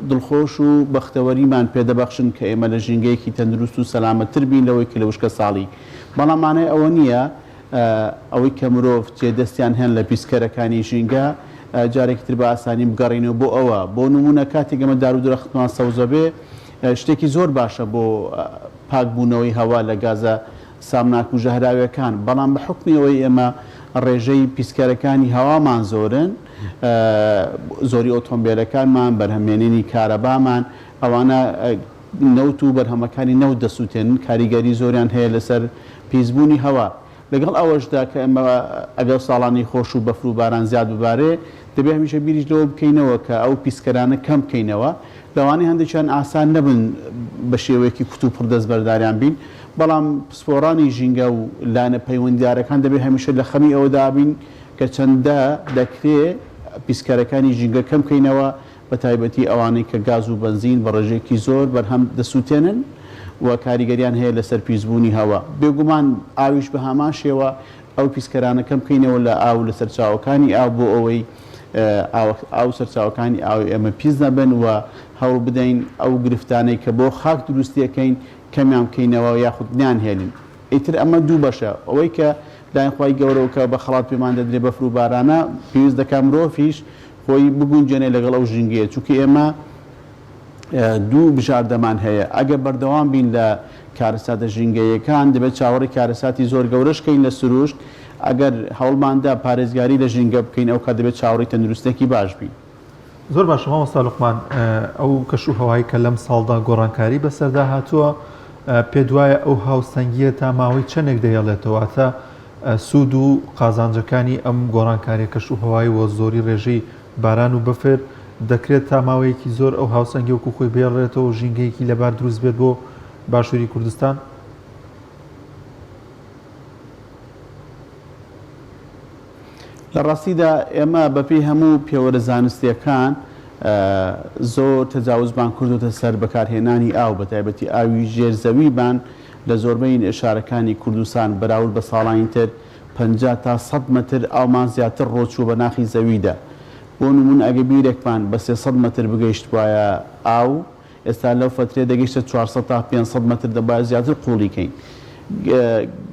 دڵخۆش و بەختەوەریمان پێدەبەخشن کە ئێمە لە ژینگەیەکی تەندروست و سەلامەتتر بین لەوەی کە لە وشکە ساڵی بەڵامانەی ئەوە نییە ئەوەی کە مرۆڤ جێدەستیان هەن لە پیسکەرەکانی ژینگە جارێکی تر بە ئاسانی بگەڕینەوە بۆ ئەوە بۆ نمونە کاتێک ئەمە دار و درەختمان سەوزە بێ شتێکی زۆر باشە بۆ پاکبوونەوەی هەوا لە گازە سامناک و ژەهراویەکان بەڵام بە حکمی ئەوەی ئێمە ڕێژەی پیسکەرەکانی هەوامان زۆرن، زۆری ئۆتۆمبیلەکانمان، بەرهەمێنینی کارەبامان، ئەوانە نەوت و بەرهەمەکانی نەوت دەسووتێنن، کاریگەری زۆریان هەیە لەسەر پیسبوونی هەوا. لەگەڵ ئەوەشدا کە ئەمە ئەگەر ساڵانی خۆش و بەفر و باران زیاد ببارێ، دەبێت هەمیشە بیریش لەوە بکەینەوە کە ئەو پیسکەرانە کەم بکەینەوە. لەوانەیە هەندێکیان ئاسان نەبن بە شێوەیەکی کوت و پڕ دەستبەرداریان بین، بەڵام پسپۆڕانی ژینگە و لانە پەیوەندیارەکان دەبێت هەمیشە لە خەمی ئەوەدا بین کە چەندە دەکرێت پیسکەرەکانی ژینگە کەم بکەینەوە، بە تایبەتی ئەوانەی کە گاز و بنزین بە ڕێژێکی زۆر بەرهەم دەسووتێنن و کاریگەریان هەیە لەسەر پیسبوونی هەوا. بێگومان ئاویش بە هەمان شێوە ئەو پیسکەرانە کەم بکەینەوە لە ئاو لە سەرچاوەکانی ئاو بۆ ئەوەی ئاو سەرچاوەکانی ئاوی ئەمە پیس نەبن و هەوڵ بدەین ئەو گرفتانەی کە بۆ خاک دروستیەکەین کەمیان بکەینەوە یاخود نیان هێلین. ئیتر ئەمە دوو بەشە، ئەوەی کە لایەنخوای گەورەوە کە بە خەڵات پێمان دەدرێت بەفر و بارانە پێویست دەکات مرۆڤیش خۆی بگونجێنێ لەگەڵ ئەو ژینگەیە، چونکە ئێمە دوو بژاردەمان هەیە. ئەگە بەردەوام بین لە کارەساتە ژینگەیەکان دەبێت چاوەڕی کارەساتی زۆر گەورەشکەین لە سروشت، ئەگەر هەوڵماندا پارێزگاری لە ژینگە بکەین ئەو کات دەبێت چاوەڕی تەندروستێکی باش بین. زۆر باش مامۆستا لوقمان، ئەو کەشوهەوایی کە لەم ساڵدا گۆڕانکاری بەسەردا هاتووە، پێ دوایە ئەو هاوسەنگیە تا ماوەی چەندێک دەیەڵێتەوەتە سوود و قازانجەکانی ئەم گۆڕانکاریە کەشوهەوایی وە زۆری ڕێژەی باران و بەفر دەکرێت تا ماوەیەکی زۆر ئەو هاوسەنگی وەکو خۆی بێڵێتەوە ژینگەیەکی لەبار دروست بێت بۆ باشووری کوردستان؟ لە ڕاستیدا ئێمە بەپێی هەموو پێوەرە زانستیەکان زۆر تەجاوزمان کردوتە سەر بەکارهێنانی ئاو، بە تایبەتی ئاوی ژێرزەویبان لە زۆربەی شارەکانی کوردستان بەراورد بە ساڵانی تر 50 تا 100 متر ئاومان زیاتر ڕۆچوو بە ناخی زەویدا. بۆ نمونە ئەگە بیرێکمان بە 300 متر بگەیشت وایە ئاو، ئێستا لەو فترێ دەگەیشتە 400 تا 500 متر دەبایە زیاتر قوڵیکەین.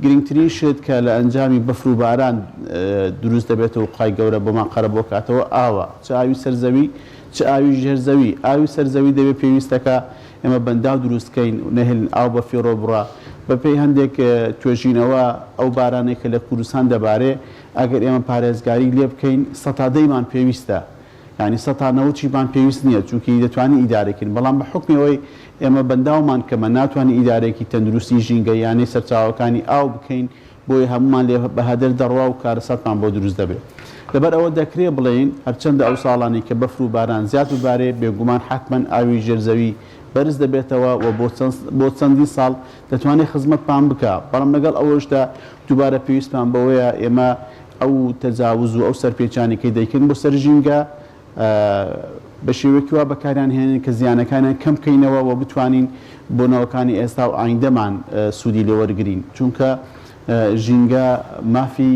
گرنگترین شت کە لە ئەنجامی بەفر و باران دروست دەبێتەوە قای گەورە بۆمان قەرە بۆ کاتەوە ئاوە، چ ئاوی سەرزەوی چ ئاوی ژێرزەوی. ئاوی سەرزەوی دەبێت پێویستەکە ئێمە بەنداو دروستکەین و نەهێلن ئاو بە فێڕۆ بڕە. بەپێی هەندێک توێژینەوە ئەو بارانێک کە لە کوردستان دەبارێ، ئەگەر ئێمە پارێزگاری لێ بکەین 100 پێویستە، ینی 190 پێویست نییە، چونکی دەتوانین ئیدارەکەین، بەڵام بە حکمەوەی ئێمە بەنداومان کەمە ناتوانین ئیدارێکی تەندروستی ژینگە یانەی سەرچاوەکانی ئاو بکەین بۆی هەمومان لێ بەهەدەر دەڕوا و کارەساتمان بۆ دروست دەبێت. لەبەر ئەوە دەکرێت بڵێن هەرچەندە ئەو ساڵانی کە بەفر و باران زیات ببارێ، بێگومان حتمەن ئاوی ژێرزەوی بەرز دەبێتەوە و بۆ چەندی ساڵ دەتوانێت خزمەتمان بکە. بەڵام لەگەڵ ئەوەشدا دووبارە پێویستمان بەوەیە ئێمە ئەو تەجاوز و ئەو سەرپێچانێکی دەیکەین بۆ سەر ژینگە بە شێوەیەکی وا بەکاریان هێنن کە زیانەکانیان کەم بکەینەوە و بتوانین بۆ نەوەکانی ئێستا و ئایندەمان سوودی لێوەرگرین، چونکە ژینگە مافی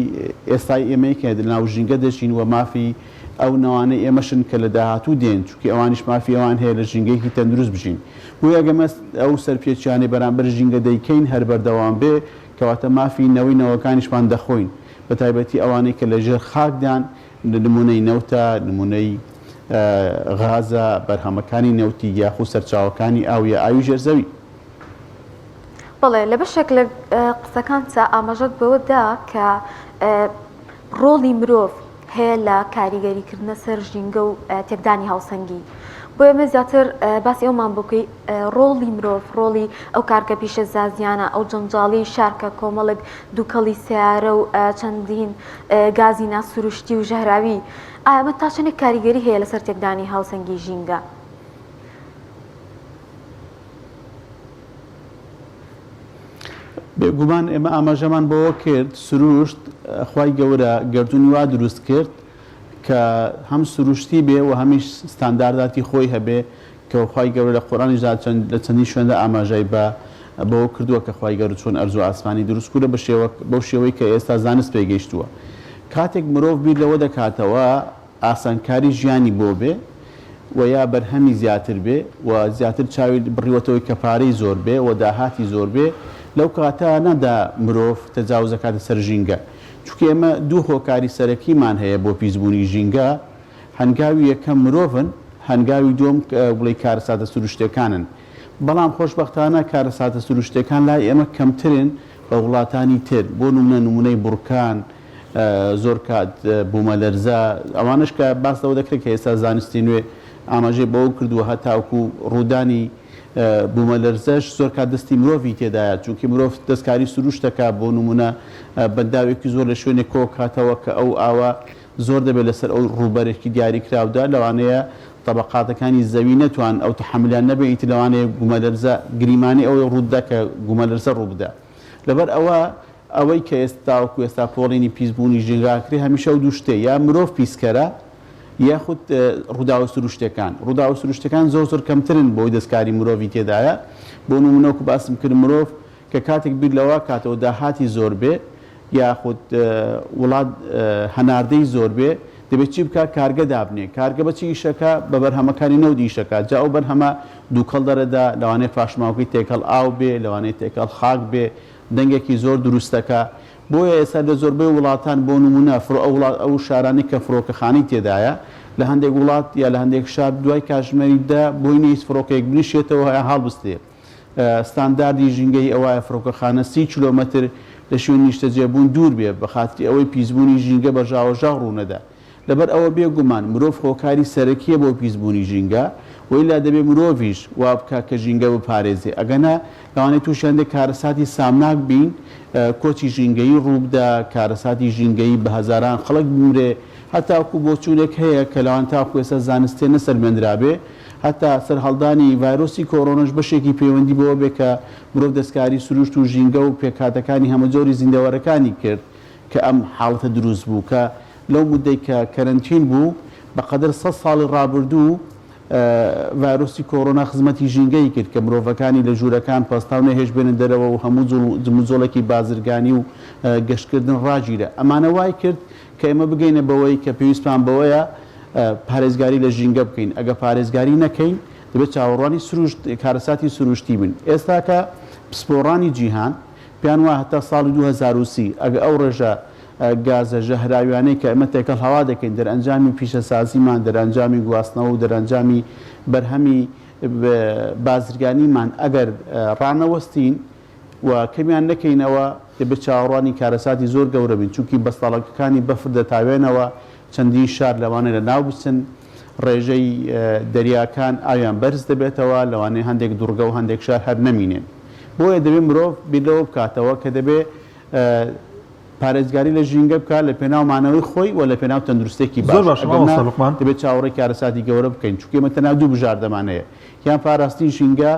ئێستای ئێمەیەکە ناو ژینگە دەچین و مافی ئەو نەوانەی ئێمەشن کە لە داهاتوو دێن، چونکە ئەوانیش مافی ئەوان هەیە لە ژینگەیەکی تەندروست بژین. بۆ ئەگەمە ئەو سەرپێچیانەی بەرامبەر ژینگە دەیکەین هەر بەردەوام بێ، کەواتە مافی نەوەی نەوەکانیشمان دەخۆین، بە تایبەتی ئەوانەی کە لە ژێر خاکدان، نمونەی نەوتە، نمونەی غازە، بەرهەمەکانی نەوتی یاخو سەرچاوەکانی ئاویە ئاوی ژێرزەوی. بەڵێ لە بەشێک لە قسەکانتە ئاماژەت بەوەدا کە ڕۆڵی مرۆڤ هەیە لە کاریگەریکردنە سەر ژینگە و تێکدانی هاوسەنگی. بۆ ئێمە زیاتر باسی ئەومان بکەی ڕۆڵی مرۆڤ، ڕۆڵی ئەو کارکە پیشە زازیانە، ئەو جەنجاڵی شارکە کۆمەڵک دووکەڵی سیارە و چەندین گازی ناسروشتی و ژەهراوی، ئەمە تا چەندێک کاریگەری هەیە لەسەر تێکدانی هاوسەنگی ژینگە؟ بێگومان ئێمە ئاماژەمان بەوە کرد سروشت خوای گەورە گردردونی وا دروست کرد کە هەم سروشتی بێ و هەمیش ستاندارداتی خۆی هەبێ کە خوای گەورە لە قورئانی لە چەندی شوێندا ئاماژەی بەوە کردووە کە خوای گەورە چۆن ئەرز و ئاسمانی دروست کردە بەو شێوەی کە ئێستا زانست پێگەیشتووە. کاتێک مرۆڤ بیر لەوە دەکاتەوە ئاسانکاری ژیانی بۆ بێ و یا بەرهەمی زیاتر بێ و زیاتر چاوی بڕیوەتەوەی کە پارەی زۆر بێ و داهاتی زۆر بێ، لەو کاتە نەدا مرۆڤ تەجاوز دەکاتە سەر ژینگە، چونکە ئێمە دوو هۆکاری سەرەکیمان هەیە بۆ پیسبوونی ژینگە. هەنگاوی یەکەم مرۆڤن، هەنگاوی دووەم بڵێ کارەساتە سروشتەکانن. بەڵام خۆشبەختانە کارەساتە سروشتەکان لای ئێمە کەمترن بە وڵاتانی تر. بۆ نمونەی بورکان، زۆر کات بوومە لەرزە ئەوانش کە باسەوە دەکرێت کە ئێستا زانستی نوێ ئاماژەی بەوە کردووە هەتاوکو ڕوودانی بوومە لەرزەش زۆر کات دەستی مرۆڤی تێدایە چونکی مرۆڤ دەستکاری سروشتەکە بۆ نمونە بەنداوێکی زۆر لە شوێنێک کۆ کاتەوە کە ئەو ئاوە زۆر دەبێت لەسەر ئەو ڕووبەرێکی دیاریکراودا لەوانەیە طبقاتەکانی زەوی نەتوان ئەو تحملیان نەبێت لەوانەیە گومە لەرزە گریمانی ئەوەی ڕوودا کە گومە لەرزە ڕوو بدە لەبەر ئەوەی کە ئێستاوەکو ئێستا پۆڵینی پیسبوونی ژینگاکری هەمیشە و دوو شتێ یا مرۆڤ پیسکەرە یاخود ڕووداوە سروشتەکان ڕووداوە سروشتەکان زۆر کەمترن بۆی دەستکاری مرۆڤی تێدایە بۆ نمونەوەکو باسم کرد مرۆڤ کە کاتێک بیر لەوە کاتەوە داهاتی زۆر بێ یاخود وڵات هەناردەی زۆر بێ دەبێت چی بکات کارگە دابنێ کارگە بەچی ئیشەکە بە بەرهەمەکانی نەودی ئیشەکە جا ئەو بەرهەمە دووکەڵ دەرەدا لەوانەیە پاشماوەکەی تێکەڵ ئاو بێ لەوانەیە تێکەڵ خاک بێ دەنگێکی زۆر دروستەکە بۆیە ئێستا لە زۆربەی وڵاتان بۆ نمونە ئەو شارانی کە فڕۆکەخانەی تێدایە لە هەندێک وڵات یا لە هەندێک شار دوای کاتژمێریدا بۆی نیست فڕۆکەیەک بنیشێتەوە هەیە هەڵبستێ ستانداردی ژینگەی ئەوایە فڕۆکەخانە 30 کیلۆمەتر لە شوێن نیشتەجێبوون دوور بێ بە خاتری ئەوەی پیسبوونی ژینگە بە ژاوەژاو ڕوونەدا لەبەر ئەوە بێگومان مرۆڤ خۆکاری سەرەکیە بۆ پیسبوونی ژینگە ویلا دەبێ مرۆڤیش وا بکە کە ژینگە بپارێزێ ئەگەنا لەوانەیە تووشیاندێک کارەساتی سامناک بین کۆچی ژینگەی ڕووبدا کارەساتی ژینگەی بە هەزاران خەڵک بمرێ هەتاکو بۆ چوونێک هەیە کە لەوان تاکو ئێستا زانستێ نەسەرمێنرابێ هەتا سەر هەڵدانی ڤایرۆسی کۆڕۆنەش بەشێکی پەیوەندی بەوە بێ کە مرۆڤ دەستکاری سروشت و ژینگە و پێکاتەکانی هەمە جۆری زیندەوەرەکانی کرد کە ئەم حاڵەتە دروست بوو کە لەو مدەی کە کەرەنتین بوو بەقەدر 100 ساڵی ڕابردوو ڤایرۆسی کۆڕۆنا خزمەتی ژینگەی کرد کە مرۆڤەکانی لە ژوورەکان پاستاو نەهێش بێنن دەرەوە و هەموو جموزۆڵێکی بازرگانی و گەشتکردن ڕاگیرە ئەمانە وای کرد کە ئێمە بگەینە بەوەی کە پێویستمان بەوەیە پارێزگاری لە ژینگە بکەین ئەگە پارێزگاری نەکەین دەبێت چاوەڕوانی کارەساتی سروشتی بن ئێستا کە پسپۆڕانی جیهان پێیان وایە هەتا ساڵی 2030 ئەگە ئەو ڕێژە گازە ژەهراویانەی کە ئەمە تێکەڵ هەوا دەکەین دەرئەنجامی پیشەسازیمان دەرئەنجامی گواستنەوە و دەرئەنجامی بەرهەمی بازرگانیمان ئەگەر ڕانەوەستین و کەمیان نەکەینەوە دەبێت چاوەڕوانی کارەساتی زۆر گەورە بین چونکی بەستاڵەکەەکانی بەفر دەتاوێنەوە چەندین شار لەوانەیە لە ناو بچن ڕێژەی دەریاکان ئاویان بەرز دەبێتەوە لەوانەیە هەندێک دوورگە و هەندێک شار هەر نەمینێن بۆیە دەبێت مرۆڤ بیرەوە بکاتەوە کە دەبێت پارێزگاری لە ژینگە بکات لە پێناومانەوەی خۆی و لە پێناو تەندروستێکی باش دەبێت چاوەڕێی کارەساتی گەورە بکەین چونکە ئێمە تەنها دوو بژاردەمانەیە یان پاراستنی ژینگە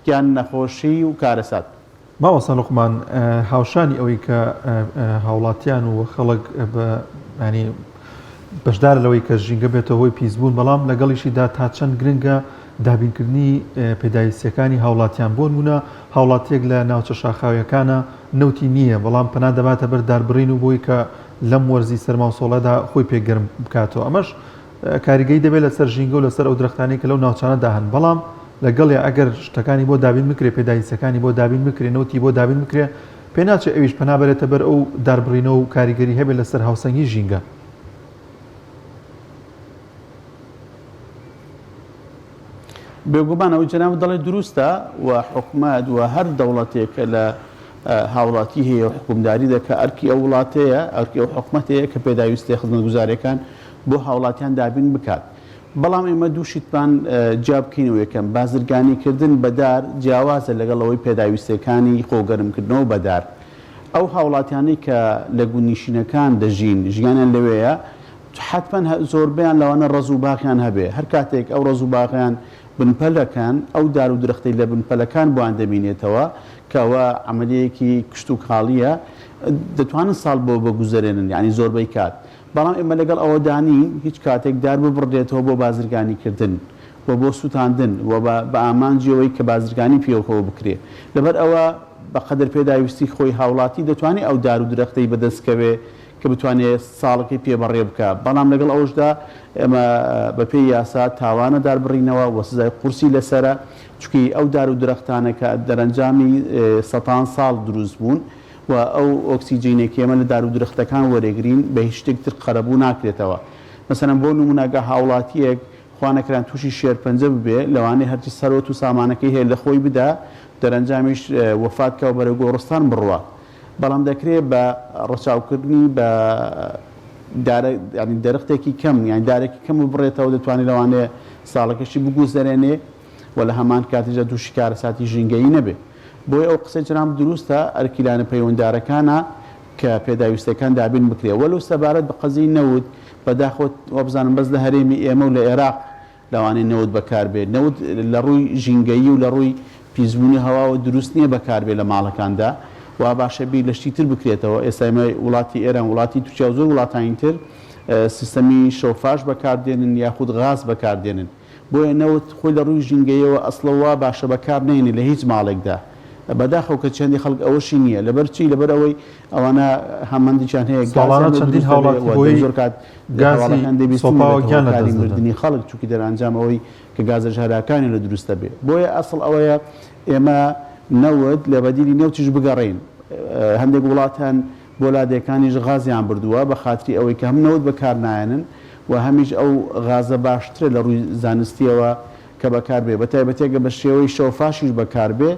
یان نەخۆشی و کارەسات ماوەسە لوقمان هاوشانی ئەوەی کە هاوڵاتیان و خەڵک ینی بەشدار لەوەی کە ژینگە بێتەوە هۆی پیسبوون بەڵام لەگەڵیشیدا تا چەند گرنگە دابینکردنی پێداویستیەکانی هاوڵاتیان بۆ نمونە هاوڵاتیەک لە ناوچە شاخاویەکانە نەوتی نییە بەڵام پەنا دەباتە بەر داربڕین و بۆی کە لەم وەرزی سەرماوسۆڵەدا خۆی پێگەرم بکاتەوە ئەمەش کاریگەی دەبێت لەسەر ژینگە و لەسەر ئەو درەختانی کە لەو ناوچانەدا هەن بەڵام لەگەڵێ ئەگەر شتەکانی بۆ دابین بکرێ پێداویستەکانی بۆ دابین بکرێ نەوتی بۆ دابین بکرێ پێ ناچێت ئەویش پەنا بەرێتە بەر ئەو داربڕینەوە و کاریگەری هەبێت لەسەر هاوسەنگی ژینگە بێگومان ئەو جەناب دەڵێ دروستە و حکومەت و هەر دەوڵەتێک لە هاوڵاتی هەیە و حکومداری دەکە ئەرکی ئەو وڵاتەیە ئەرکی ئەو حکومەتەیە کە پێداویستی خزمەتگوزاریەکان بۆ هاوڵاتیان دابین بکات بەڵام ئێمە دووشیتمان جا بکەینەوە یەکەم بازرگانیکردن بەدار جیاوازە لەگەڵەوەی پێداویستەکانی خۆگەرمکردنەوە بەدار ئەو هاوڵاتیانەی کە لە گونیشینەکان دەژین ژیانیان لەوەیە حتمما زۆربیان لەوانە ڕەز و باقییان هەبێ هەر کاتێک ئەو ڕەز و باقییان بنپەلەکان ئەو دار و درەختەی لە بنپەلەکان بۆیان دەبینێتەوە کەەوە عملیەیەکی کشت و کاڵیە دەتوانن ساڵ بۆ بگوزارێنن یعنی زۆربەی کات بەڵام ئێمە لەگەڵ ئەوەدانی هیچ کاتێک دار ببڕێتەوە بۆ بازرگانیکردن و بۆ سووتاندن و بە ئامانجیەوەی کە بازرگانی پێوەکەوە بکرێ لەبەر ئەوە بەقەدر پێداویستی خۆی هاوڵاتی دەتوانێت ئەو دار و درەختەی بەدەستکەوێ کە بتوانێت ساڵەکەی پێبڕێ بکە بەڵام لەگەڵ ئەوشدا ئێمە بەپێی یاسا تاوانە داربڕینەوە وە سزای قورسی لەسرە چونکی ئەو دار و درەختانە کە دەرەنجامی سەتان ساڵ دروست بوون و ئەو ئۆکسیجینێکی ئێمە لە دار و درەختەکان وەرەگرین بە هیچ شتێکتر قەرەبوو ناکرێتەوە مەسەلەن بۆ نمونەگە هاوڵاتیەک خوانەکران تووشی شێرپەنجە ببێ لەوانەیە هەرچی سەرۆت و سامانەکەی هەیە لە خۆی بدا دەرەنجامیش وەفاتکەوە بەرە گۆڕستان بڕوە بەڵام دەکرێت بە ڕەچاوکردنی بە دەرەختێکی کەم یان دارێکی کەم و بڕێتەوە دەتوانێت لەوانەیە ساڵەکەشی بگوزەرێنێ و لە هەمان کاتیژە تووشی کارەساتی ژینگەیی نەبێ. بۆی ئەو قسە جرام دروستە ئەرکیلانە پەیوەنددارەکانە کە پێداویستەکان دابین بکرێ وەلو سەبارەت بە قەزی نەوت بەداخۆت وە بزانم بەس لە هەرێمی ئێمە و لە عێراق لەوانەیە نەوت بەکاربێت نەوت لە ڕووی ژینگەیی و لە ڕووی پیسبوونی هەواوە دروست نییە بەکاربێت لە ماڵەکاندا وا باشە بیر لە شتی تر بکرێتەوە. ئێستا ئێمە وڵاتی ئێران وڵاتی تووچیا و زۆر وڵاتانی تر سیستەمی شۆفاژ بەکاردێنن یاخود غاز بەکاردێنن بۆیە نەوت خۆی لە ڕووی ژینگەیەوە ئەسڵەوە باشە بەکار نێنێ لە هیچ ماڵێکدا بەداخەو کە چەندی خەڵک ئەوەشی نییە لەبەر چی لەبەر ئەوەی ئەوانە هەمەندیان هەیە چەندین هاوڵاتی زۆر کات گازەکان دەبیستکاری مردنی خەڵک چووکی دەرانجام ئەوەی کە گازە ژارەکانی لە دروستە بێ بۆیە ئەسڵ ئەوەیە ئێمە نەوت لە بەدیلی نێوتیش بگەڕین. هەندێک وڵاتان بۆ لادەکانیش غازیان بردووە بە خااتری ئەوەی کە هەم نەوت بەکار نایەنن و هەمیش ئەو غازە باشترە لە ڕووی زانستیەوە کە بەکاربێ بە تایبەتێکە بە شێوەی شەوفاشیش بەکاربێ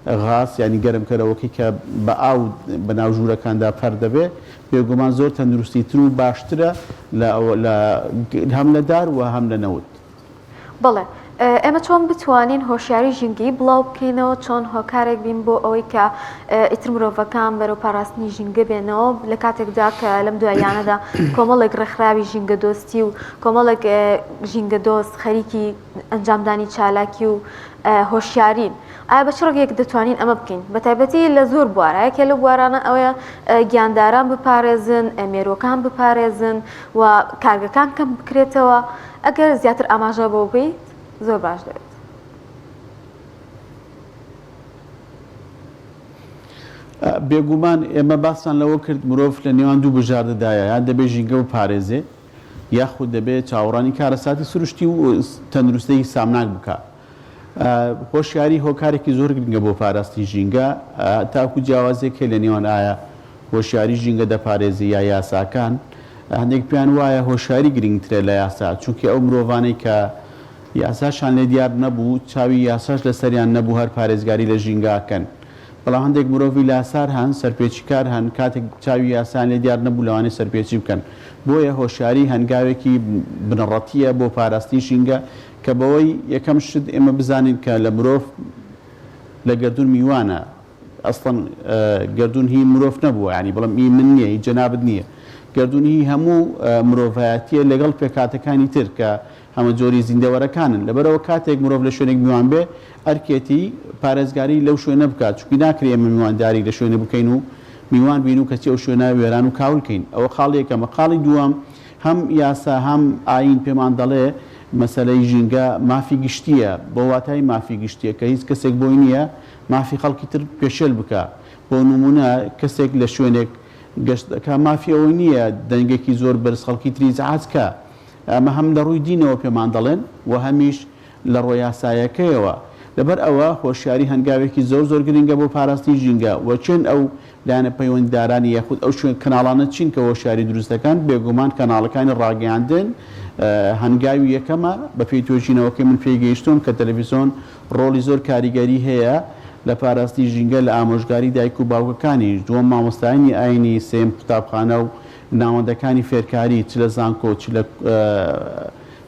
غاز ینی گەرمکەرەوەکی کە بە ئاو بە ناو ژوورەکاندا پەر دەبێ بێگومان زۆر تەندروستی تر و باشترە هەم لە دار و هەم لە نەوت. بڵێ ئێمە چۆن بتوانین هۆشیاری ژینگەی بڵاو بکەینەوە چۆن هۆکارێک بین بۆ ئەوەی کە ئیتر مرۆڤەکان بەرەو پاراستنی ژینگە بێنەوە لە کاتێکدا کە لەم دوایانەدا کۆمەڵێک ڕێکخراوی ژینگە دۆستی و کۆمەڵێک ژینگە دۆست خەریکی ئەنجامدانی چالاکی و هۆشیارین. ئایا بە چ ڕێگەیەک دەتوانین ئەمە بکەین بە تایبەتی لە زۆر بوارایەکە لە بوارانە ئەوەیە گیانداران بپارێزن ئەمێرۆکان بپارێزن و کارگەکان کەم بکرێتەوە ئەگەر زیاتر ئاماژە بۆ بێت زۆر باش دەوێت. بێگومان ئێمە باسان لەوە کرد مرۆڤ لە نێوان دوو بژاردەدایە یان دەبێت ژینگە و پارێزێ یاخود دەبێت چاوەڕانی کارەساتی سروشتی و تەندروستەی سامناک بکات. هۆشیاری هۆکارێکی زۆر گرنگە بۆ پاراستی ژینگە تاکو جیاوازێک لە نێوان ئایا هۆشیاری ژینگە دەپارێزی یا یاساکان هەندێک پیان وایە هۆشیاری گرنگترە لە یاسا چونکە ئەو مرۆڤانەی کە یاساشان لێ دیار نەبوو چاوی یاساش لەسەریان نەبوو هەر پارێزگاری لە ژینگاکەن بەڵام هەندێک مرۆڤی لاسار هەن سەرپێچی کار هەن کاتێک چاوی یاسان لێ دیار نەبوو لەوانێ سەرپێچی بکەن بۆیە هۆشیاری هەنگاوێکی بنەڕەتیە بۆ پاراستی ژینگە کە بەوەی یەکەم شت ئێمە بزانین کە لە مرۆڤ لە گەردون میوانە ئەسڵەن گەردون هی مرۆڤ نەبووە ینی بەڵام ئی من نییە هی جەنابەت نییە گەردونی هەموو مرۆڤایەتیە لەگەڵ پێکاتەکانی تر کە هەمە جۆری زیندەوەرەکانن لەبەرەوە کاتێک مرۆڤ لە شوێنێک میوان بێ ئەرکێتی پارێزگاری لەو شوێنە بکات چونکی ناکرێ ئێمە میوانداری لە شوێنە بکەین و میوان بین و کەسی ئەو شوێنە وێران و کاولکەین ئەوە خاڵی یەکەمە. خاڵی دووەم هەم یاسا هەم ئاین پێمان دەڵێ مەسەلەی ژینگە مافی گشتیە بۆ واتای مافی گشتیە کە هیچ کەسێک بۆی نییە مافی خەڵکی تر پێشێل بکە بۆ نمونە کەسێک لە شوێنێک گەشتەکە مافی ئەوە نییە دەنگێکی زۆر بەرز خەڵکی تری زعاجکە ئەمە هەم لە ڕووی دینەوە پێمان دەڵێن و هەمیش لە ڕۆی یاسایەکەیەوە لەبەر ئەوە هۆشیاری هەنگاوێکی زۆر گرنگە بۆ پاراستی ژینگە و چێن ئەو لایەنە پەیوەنددارانی یاخود ئەو شوێن کەناڵانە چین کە هۆشیاری دروستەکان بێگومان کەناڵەکانی ڕاگەیاندن هەنگاوی یەکەمە بە پێی تۆژینەوەکەی من پێیگەیشتم کە تەلەڤیزۆن ڕۆڵی زۆر کاریگەری هەیە لە پاراستی ژینگە لە ئامۆژگاری دایک و باوکەکانی دووەم مامۆستایانی ئاینی سێم قوتابخانە و ناوەندەکانی فێرکاری چ لە زانکۆ چ لە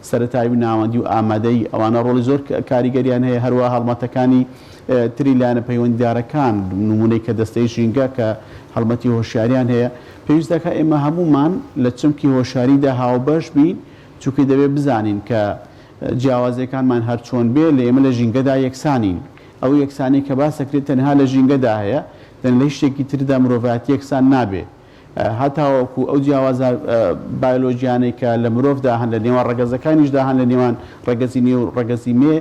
سەرەتایی ناوەندی و ئامادەی ئەوانە ڕۆڵی زۆر کاریگەریان هەیە هەروە هەڵمەتەکانی تری لایەنە پەیوەنددارەکان نمونەی کە دەستەی ژینگە کە هەڵمەتی هۆشیاریان هەیە پێویست دەکات ئێمە هەمومان لە چمکی هۆشیاریدا هاوبەش بین چونکە دەبێت بزانین کە جیاوازەکانمان هەر چۆن بێ لە ئێمە لە ژینگەدا یەکسانین ئەو یەکسانی کە باسەکرێت تەنها لە ژینگەدا هەیە دەن لە شتێکی تردا مرۆڤایەتی یەکسان نابێ هەتاوەکو ئەو جیاوازە بایۆلۆژیانەی کە لە مرۆڤدا هەن لە نێوان ڕەگەزەکانیشدا هەن لە نێوان ڕەگەزی نێ و ڕەگەزی مێ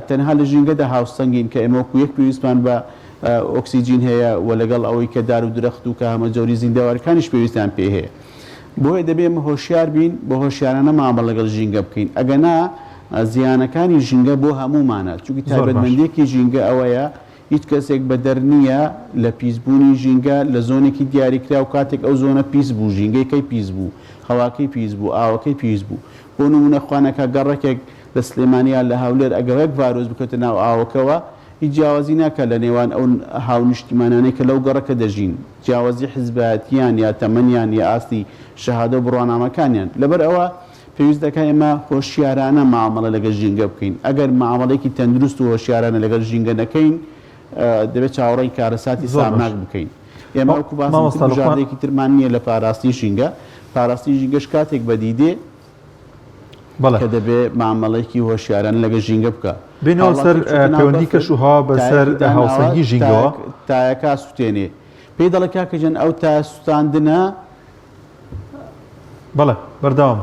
تەنها لە ژینگەدا هاوسەنگین کە ئێمەوەکو یەک پێویستمان بە ئۆکسیجین هەیە و لەگەڵ ئەوەی کە دار و درەخت و کە هەمە جۆری زیندەوەرەکانیش پێویستیان پێ هەیە بۆیە دەبێت ئێمە هۆشیار بین بە هۆشیارانە مامەڵ لەگەڵ ژینگە بکەین ئەگەنا زیانەکانی ژینگە بۆ هەمومانە چونکی تایبەتمەندێکی ژینگە ئەوەیە هیچ کەسێک بەدەر نییە لە پیسبوونی ژینگە لە زۆنێکی دیاریکرا و کاتێک ئەو زۆنە پیس بوو ژینگەیەکەی پیس بوو هەواکەی پیس بوو ئاوەکەی پیس بوو بۆ نمونە خوانەکە گەڕێکێک لە سلێمانیا لە هەولێر ئەگەوێک ڤایرۆس بکەوتە ناو ئاوەکەوە هیچ جیاوازی ناکات لە نێوان ئەو هاونیشتیمانانەی کە لەو گەڕەکە دەژین، جیاوازی حیزبەتیان یا تەمەنیان یا ئاستی شەهادە و بڕوانامەکانیان. لەبەر ئەوە پێویست دەکات ئێمە هۆشیارانە معامەڵە لەگەڵ ژینگە بکەین. ئەگەر معامەڵێکی تەندروست و هۆشیارانە لەگەڵ ژینگە نەکەین دەبێت چاوەڕێی کارەساتی سامناک بکەین. ئێمە وەکو باسێکی ترمان نییە لە پاراستی ژینگە. پاراستی ژینگەش کاتێک بەدیدێ کە دەبێت معامەڵێکی هۆشیارانە لەگەڵ ژینگە بکە. بینەوە سەر پەیوەندی کەشوها بەسەر هاوسەنگی ژینگەوە تایەکە سووتێنێ پێی دەڵێ کاکەجەن ئەو تا سووتاندنە بەڵێ بەردەوام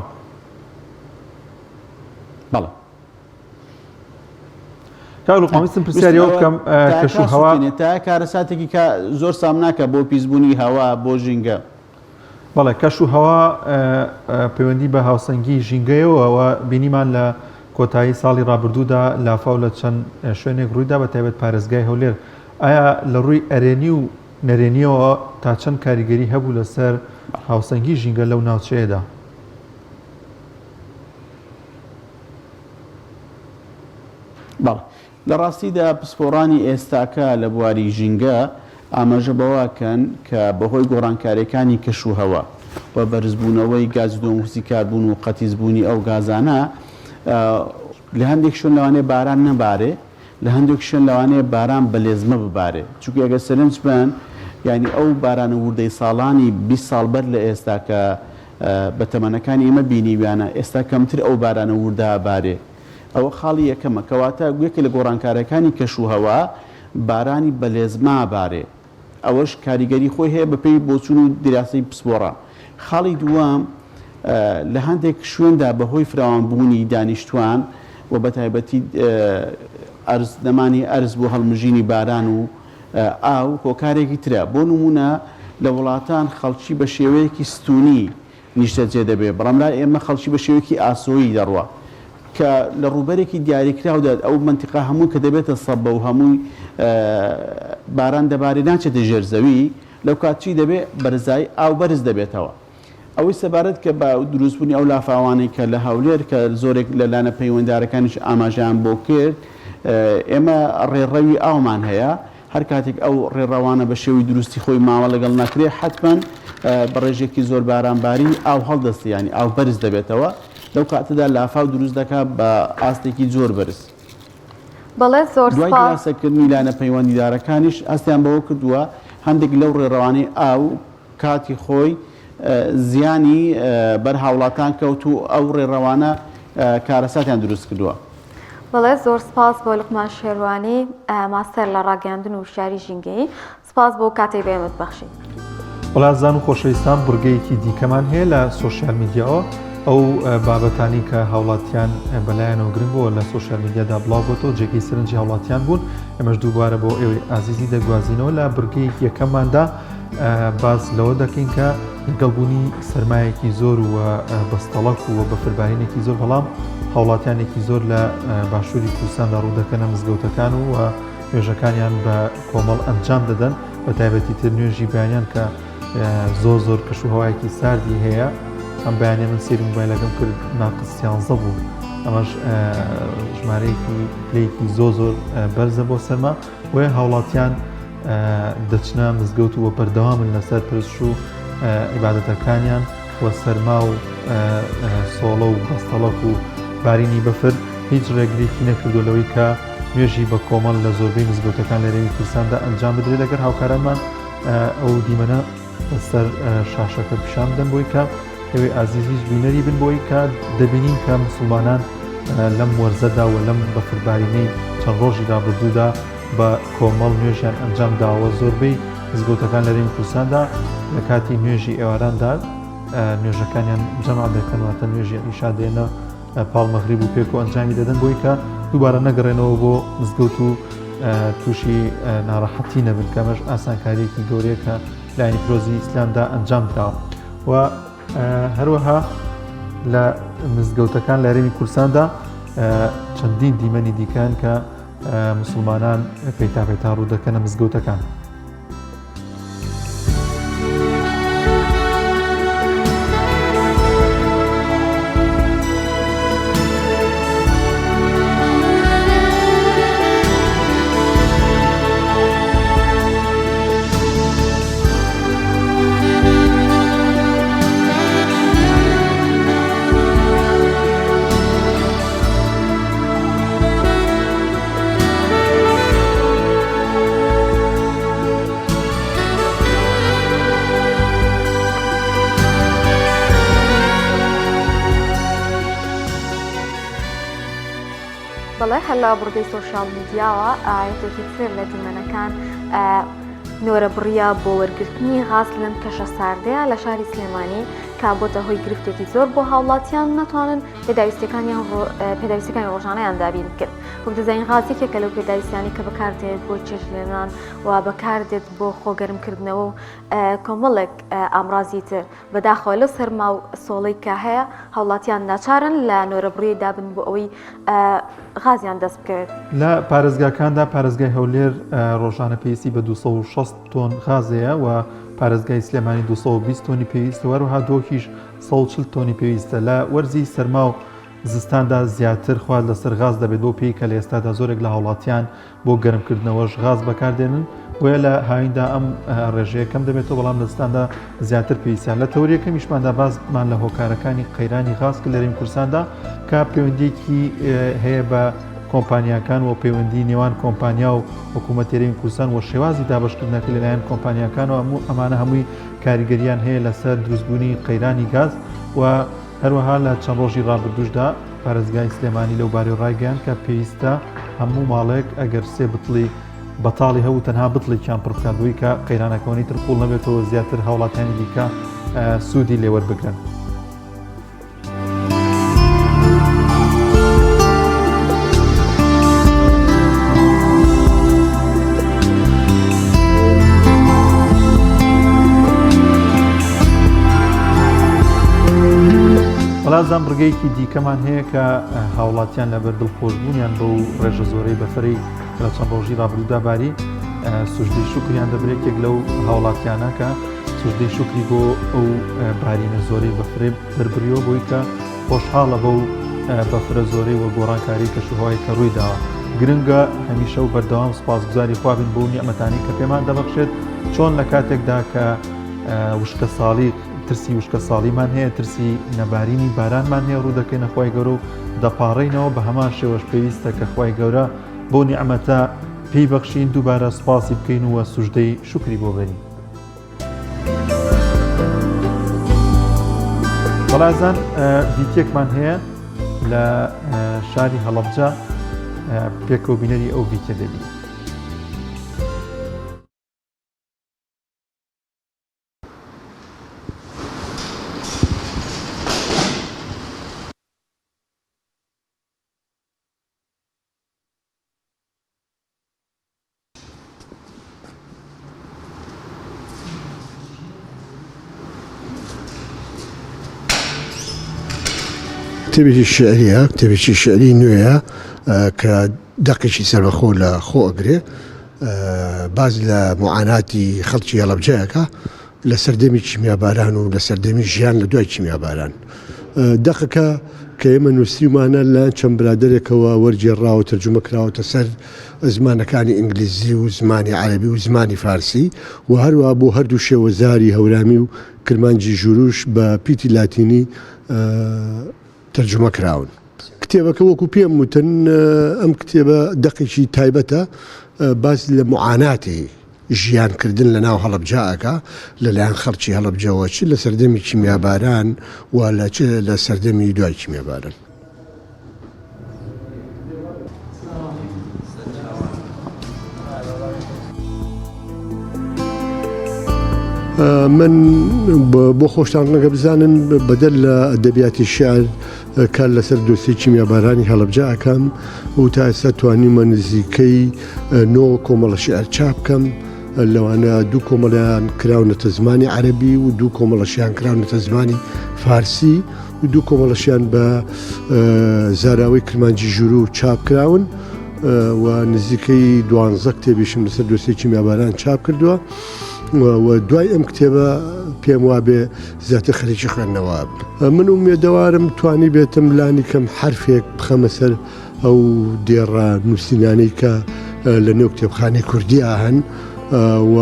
بەڵێ کاڵوقامیستم پرسیاریەوە بکەم کەشوهەوا تا کارەساتێکی زۆر سامناکە بۆ پیسبوونی هەوا بۆ ژینگە. بەڵێ کەشوهەوا پەیوەندی بە هاوسەنگی ژینگەیەوە بینیمان لە کۆتایی ساڵی ڕابردوودا لافاو لە چەند شوێنێک ڕوویدا بە تایبەت پارێزگای هەولێر. ئایا لە ڕووی ئەرێنی و نەرێنیەوە تا چەند کاریگەری هەبوو لەسەر هاوسەنگی ژینگە لەو ناوچەیەدا؟ بەڵێ لە ڕاستیدا پسپۆڕانی ئێستاکە لە بواری ژینگە ئاماژە بەواکەن کە بەهۆی گۆڕانکاریەکانی کەشوهەوا و بەرزبوونەوەی گاز دۆموسی کاربوون و قەتیزبوونی ئەو گازانە لە هەندێک شوێن لەوانەیە باران نەبارێ، لە هەندێک شوێن لەوانەیە باران بەلێزمە ببارێ. چونکە ئەگەر سەرنج بن یعنی ئەو بارانە وردەی ساڵانی 20 ساڵ بەر لە ئێستا کە بە تەمەنەکانی ئێمە بینیویانە ئێستا کەمتر ئەو بارانە وردە بارێ. ئەوە خاڵی یەکەمە کەواتە گوێکە لە گۆڕانکارەکانی کەشوهەوا بارانی بەلێزما بارێ. ئەوەش کاریگەری خۆی هەیە بەپێی بۆچوون و دراسی پسپۆڕە. خاڵی دووەم لە هەندێک شوێندا بەهۆی فراوانبوونی دانیشتوان و بە تایبەتی نەمانی ئەرز بۆ هەڵمژینی باران و ئاو هۆکارێکی ترە. بۆ نمونە لە وڵاتان خەڵکی بە شێوەیەکی ستونی نیشتەجێ دەبێت، بەڵام لا ئێمە خەڵکی بە شێوەیەکی ئاسۆیی دەڕوە کە لە ڕووبەرێکی دیاریکراودا ئەو منتیقا هەموو کە دەبێتە سەب و هەمووی باران دەبارێت ناچێتە ژێرزەوی لەو کاتچی دەبێت بەرزایی ئاو بەرز دەبێتەوە. ئەوەی سەبارەت کە بە دروستبوونی ئەو لافاوانەی کە لە هەولێر کە زۆرێک لەلانە پەیوەنددارەکانیش ئاماژیان بۆ کرد ئێمە ڕێڕەوی ئاومان هەیە. هەر کاتێک ئەو ڕێڕەوانە بە شێوی دروستی خۆی ماوە لەگەڵ نەکرێ حتمەن بە ڕێژێکی زۆر بارانباری ئاو هەڵدەستیانی ئاو بەرز دەبێتەوە. لەو کاتەدا لافاو دروست دەکات بە ئاستێکی زۆر بەرز. بەڵێ زۆر دوای گاسەکردنی لانە پەیوەندیدارەکانیش ئەستیان بەوە کردووە هەندێک لەو ڕێڕەوانەی ئاو کاتی خۆی زیانی بەر هاوڵاتان کەوت و ئەو ڕێڕەوانە کارەساتیان دروست کردووە. بەڵێ زۆر سپاس بۆ لوقمان شێروانی ماستەر لە ڕاگەاندن و شاری ژینگەی. سپاس بۆ کاتێک بێمت بەخشی. وڵاتزان و خۆشەویستان بورگەیەکی دیکەمان هەیە لە سۆشیال میدیاەوە ئەو بابەتانی کە هاوڵاتیان بەلایەنەوە گرنگ بووە لە سۆشیال میدیادا بڵاو بۆتەوە جێگەی سەرنجی هاوڵاتیان بوون. ئێمەش دووبارە بۆ ئێوەی ئازیزی دەگوازینەوە لە بورگەی یەکەمماندا باز لەوە دەکەین کە لەگەڵبوونی سەرمایەکی زۆر و بەستەڵک و بەفربارینێکی زۆر بەڵام هاوڵاتیانێکی زۆر لە باشووری کوردستاندا ڕوودەکەنە مزگەوتەکان و نوێژەکانیان بە کۆمەڵ ئەنجام دەدەن بە تایبەتی تر نوێژی بەیانیان کە زۆر کەشوهەوایەکی ساردی هەیە. ئەم بەیانێ من سێری مۆبایلەکەم کرد ناقص 11 بوو. ئەمەش ژمارەیەکی پلەیەکی زۆر بەرزە بۆ سەرما وێ هاوڵاتیان دەچنە مزگەوت و بەردەوامن لەسەر پرس و عیبادەتەکانیان وە سەرما و سۆڵە و بەستەڵک و بارینی بەفر هیچ ڕێگریکی نەکردو لەوەی کە نوێژی بە کۆمەڵ لە زۆربەی مزگەوتەکان لە رێوی کوردستاندا ئەنجام بدرێت. لەگەر هاوکارانمان ئەو دیمەنە بەسەر شاشەکە پیشان بدەن بۆی کە ئەوێ ئازیزیش بینەری بن بۆی کە دەبینین کە مسلمانان لەم وەرزەدا و لەم بەفربارینەی چەند ڕۆژی ڕابردوودا بە کۆمەڵ نوێژیان ئەنجام داوە. زۆربەی مزگەوتەکان لە رێوی کوردستاندا لە کاتی نوێژی ئێواراندا نوێژەکانیان جەمع دەکەنواتە نوێژی ئیشا دێنە پاڵ مەغریب و پێک و ئەنجامی دەدەن بۆی کە دووبارە نەگەڕێنەوە بۆ مزگەوت و تووشی ناڕەحەتی نەبن کەمەش ئاسانکاریەکی گەورەیە کە لایەنی فرۆزی ئیسلامدا ئەنجام دراوە. و هەروەها لە مزگەوتەکان لە رێوی کوردستاندا چەندین دیمەنی دیکەن کە مسلمانان پەیتا ڕوو دەکەنە مزگەوتەکان. بەڵێ هەلا بڕگەی سۆشال میدیاوە ئاەتێکی تر لە دیمەنەکان نۆرە بڕیە بۆ وەرگرتنی غاز لەم کەشە ساردەیە لە شاری سلێمانی کە بۆتە هۆی گرفتێکی زۆر بۆ هاوڵاتیان ناتوانن پێداویستەکانی ڕۆژانەیان دابین کرد. وەک دەزانین غازێکێکە لەو پێداویستانی کە بەکاردێت بۆ چێژلێنان و بەکاردێت بۆ خۆگەرمکردنەوە و کۆمەڵێک ئامڕازی تر بەداخەوە لەو سەرما و سۆڵەی کە هەیە هاوڵاتیان ناچارن لە نۆرە بڕیە دابن بۆ ئەوەی غازیان دەست بکەوێت. لە پارێزگاکاندا پارێزگای هەولێر ڕۆژانە پێویستی بە 260 تۆن غازەیە و پارێزگای سلێمانی 220 تۆنی پێویستە وەروەها دۆکیش 140 تۆنی پێویستە. لە وەرزی سەرما و زستاندا زیاتر خوارد لەسەر غاز دەبێت بۆ پێی کە لە ئێستادا زۆرێک لە هاوڵاتیان بۆ گەرمکردنەوەش غاز بەکاردێنن وە لە هاویندا ئەم ڕێژەیە کەم دەبێتەوە بەڵام لە زستاندا زیاتر پێویستیان. لە تەوریەکەمیشماندا بازمان لە هۆکارەکانی قەیرانی غاز کە لە هەرێمی کوردستاندا کە پەیوەندیەکی هەیە بە کۆمپانیاکان و پەیوەندی نێوان کۆمپانیا و حکوومەتی هەرێمی کوردستان و شێوازی دابەشکردنەکە لەلایەن کۆمپانیاکان و ئەمانە هەمووی کاریگەریان هەیە لەسەر دروستبوونی قەیرانی گاز و هەروەها لە چەند ڕۆژی ڕابردوشدا پارێزگای سلێمانی لەو بارەی ڕایگەیان کە پێویستە هەموو ماڵێک ئەگەر سێ بتڵی بەتاڵی هەوو تەنها بتڵێکیان پڕ بکات بووی کە قەیرانەکەونی تر قوڵ نەبێتەوە زیاتر هاوڵاتیانی دیکە سوودی لێوەربگرن. بەڵازان بڕگەیەکی دیکەمان هەیە کە هاوڵاتیان لەبەر دڵخۆشبوونیان بەو ڕێژە زۆرەی بەفری لە چەند ڕۆژی ڕابردوودا باری سوژدەی شکریان دەبرێتێک لەو هاوڵاتیانە کە سوژدەی شکری بۆ ئەو بارینە زۆرەی بەفرێ بربریەوە بۆی کە خۆشحاڵە بەو بەفرە زۆرەی وە گۆڕانکاری کەشوهەوای کە ڕوویداوە. گرنگە هەمیشە و بەردەوام سوپاسگوزاری خوابین بۆ نیعمەتانی کە پێمان دەبەخشێت چۆن لە کاتێکدا کە وشکە ساڵی ترسی وشکە ساڵیمان هەیە ترسی نەبارینی بارانمان هەیە ڕوو دەکەینە خوای گەورە و دەپاڕینەوە بە هەمان شێوەش پێویستە کە خوای گەورە بۆ نیعمەتە پێی بەخشین دووبارە سوپاسی بکەین وە سوژدەی شکری بۆ بەرین. بەڵازان ڤیدیۆکمان هەیە لە شاری هەڵەبجە پێکەوبینەری ئەو ڤیدیۆ دەبین. کتێبێکی شعریە کتێبێکی شعری نوێیە کە دەقێکی سەربەخۆ لە خۆ ئەگرێ باز لە معاناتی خەڵکی هەڵەبجەیەکە لە سەردەمی کیمیاباران و لە سەردەمی ژیان لە دوای کیمیاباران دەقەکە کە ئێمە نووسیمانە لە چەند برادێکەوە وەرجێڕاوە تەرجمە کراوەتە سەر زمانەکانی ئینگلیزی و زمانی عەرەبی و زمانی فارسی و هەروە بۆ هەردوو شێوەزاری هەورامی و کرمانجی ژوروش بە پیتی لاتینی تەرجمە کراون. کتێبەکە وەکو پێم وتن ئەم کتێبە دەقێکی تایبەتە باس لە معاناتی ژیانکردن لە ناو هەڵەبجەکە لەلایەن خەڵکی هەڵەبجەوە چ لە سەردەمی کیمیاباران و لە سەردەمی دوای کیمیاباران. من بۆ خۆشتانڕەکە بزانن بەدەر لە ئەدەبیاتی شیعر کار لەسەر دۆسی کیمیابارانی هەڵەبجە ئەەکەم و تا ئێستا توانیمە نزیکەی 9 کۆمەڵە شیعر چاپ بکەم لەوانە 2 کۆمەڵیان کراونەتە زمانی عەرەبی و 2 کۆمەڵەشیان کراونەتە زمانی فارسی و 2 کۆمەڵەشیان بە زاراوەی کرمانجی ژوورو چاپ کراون و نزیکەی 12 کتێبیشم لەسەر دۆسی کیمیاباران چاپ کردووە و دوای ئەم کتێبە پێم وابێ زیاتر خەریکی خوێندنەوە. من ومێدەوارم توانی بێتم لانی کەم حرفێک بخەمە سەر ئەو دێڕە نووسینانەی کە لە نێو کتێبخانەی کوردی هەن و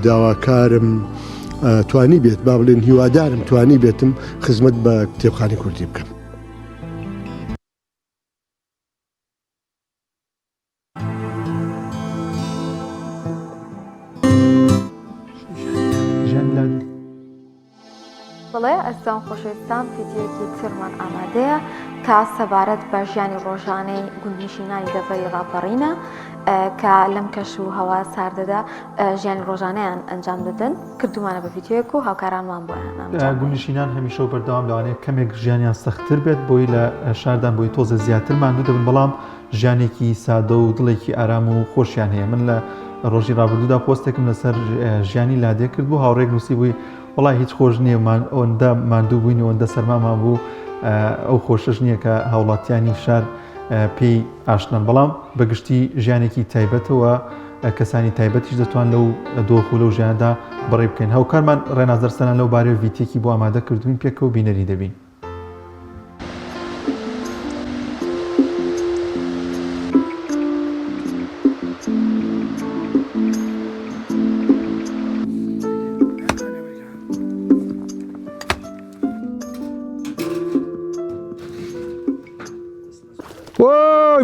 داواکارم توانی بێت با بڵێن هیوادارم توانی بێتم خزمەت بە کتێبخانەی کوردی بکەم. بڵێ ئەستان خۆشەویستان ڤیدیۆیەکی ترمان ئامادەیە کە سەبارەت بە ژیانی ڕۆژانەی گوندنشینانی دەڤەری ڕاپەڕینە کە لەم کەش و هەوا ساردەدا ژیانی ڕۆژانەیان ئەنجام دەدەن کردومانە بە ڤیدیۆیەک و هاوکارانمان بۆیان گوندنشینان هەمیشە و بەردەوام لەوانەیە کەمێک ژیانیان سەختتر بێت بۆی لە شاردان بۆی تۆزە زیاتر ماندوو دەبن بەڵام ژیانێکی سادە و دڵێکی ئارام و خۆشیان هەیە من لە ڕۆژی ڕابردوودا پۆستێکم لەسەر ژیانی لادێ کرد بوو هاوڕێک نووسی بووی وڵای هیچ خۆش نییە ئەوەندە ماندوو بووین و ئەوەندە سەرمامان بوو ئەو خۆشش نییە کە هاوڵاتیانی شار پێی ئاشنان بەڵام بەگشتی ژیانێکی تایبەتەوە کەسانی تایبەتیش دەتوان لەو دۆخ و لەو ژیاندا بەڕێ بکەین هاوکارمان ڕێنازەر سەنان لەو بارەی ڤیدیۆیەکی بۆ ئامادە کردوین پێکە و بینەری دەبین.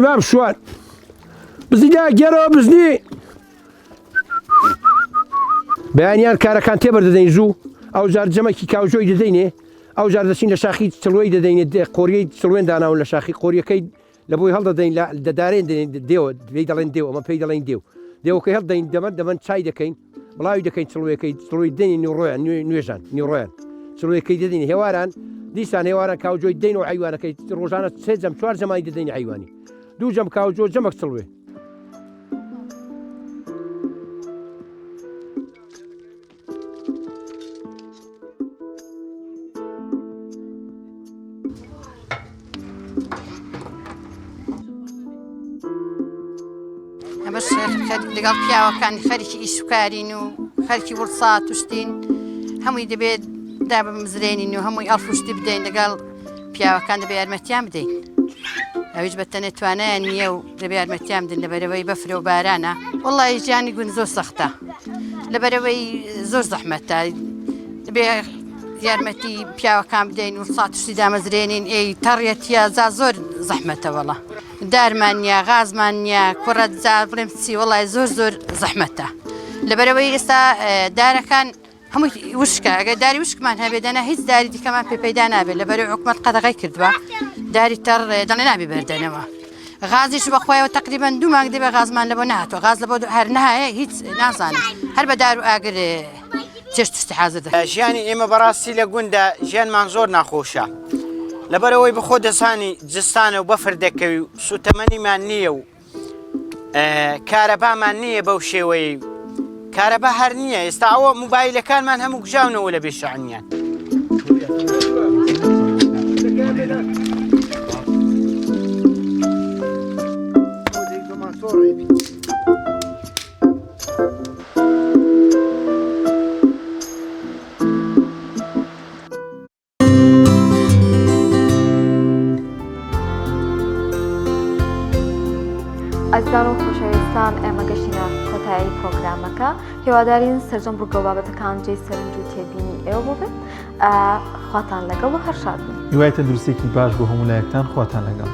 وای مام شوان بزنیا گەرەوە بزنی بەیانیان کارەکان تێبەردەدەین زوو ئەو جار جەمەکی کاوژۆی دەدەینێ ئەو جار دەچین لە شاخی چڵۆی دەدەینێت قۆریەی چڵوێن داناون لە شاخی قۆریەکەی لە بۆی هەڵدەدەین دەدارێن دێوە پێی دەڵێن دێو ئەمە پێی دەڵێن دێو دێوەکەی هەڵدەین دەمەند چای دەکەین بڵاوی دەکەین چڵوەکەی چڵۆی دێنی نیوڕۆیان نوێژان نیوڕۆیان چڵوەکەی دەدەین هێواران دیسان هێواران کاوجۆی دەین و حیوانەکەی ڕۆژانە سێ جەم چوار جەمای دەدەین حیوانی دوو جەم کاوجۆ جەمەک چڵوێ ئەمەش لەگەڵ پیاوەکانی خەریکی ئیسوکارین و خەرکی وڵسات و شتین هەمووی دەبێت دا بمزرێنین و هەمووی ئەڵفوشتی بدەین لەگەڵ پیاوەکان دەبێ یارمەتیان بدەین ئەویش بەتەنێت توانایان نییە و دەبێ یارمەتیان بدەین لەبەرەوەی بەفرە و بارانە وەڵی ژیانی گون زۆر سەختە لەبەرەوەی زۆر زەحمەتە دەبێ یارمەتی پیاوەکان بدەین و ساتشتی دامەزرێنین ئەی تەڕێتە زا زۆر زەحمەتە وەڵە دارمان نییە غازمان نییە کوڕەت جا بڵێم چی وەڵی زۆر زۆر زەحمەتە لەبەرەوەی ئێستا دارەکان هەمووی وشکە ئەگەر داری وشکمان هەبێدەنا هیچ داری دیکەمان پێپەیدا نابێت لەبەرەوەی حکومەت قەدەغای کردووە داری تەڕ دەڵێ نابێ بەردەنەوە غازیش بەخۆیەوە تقریبان 2 مانگ دەبێ غازمان لەبۆ نهاتوە غاز لەبۆ هەر نهایە هیچ نازانم هەر بە دار و ئاگر چێشت حازر دەکەن ژیانی ئێمە بەڕاستی لە گوندا ژیانمان زۆر ناخۆشە لەبەرەوەی بەخۆ دەزانی جستانە و بەفر دەکەوی و سوتەمەنیمان نییە و کارەبامان نییە بەو شێوەیە کارەبا هەر نییە ئێستا ئەوە موبایلەکانمان هەموو گژاونەوە لە بێشانیان ئەزدان و خۆشەویستان ئێمە گەشتینە کۆتایی پرۆگرامەکە هێوادارین سەرجەم ڕووگە و بابەتەکان جێی سەرنج و تێبینی ئێوە ببێت خواتان لەگەڵ و هەر شاد بن هیوای تەندروستێکی باش بۆ هەموو لایەکتان خواتان لەگەڵ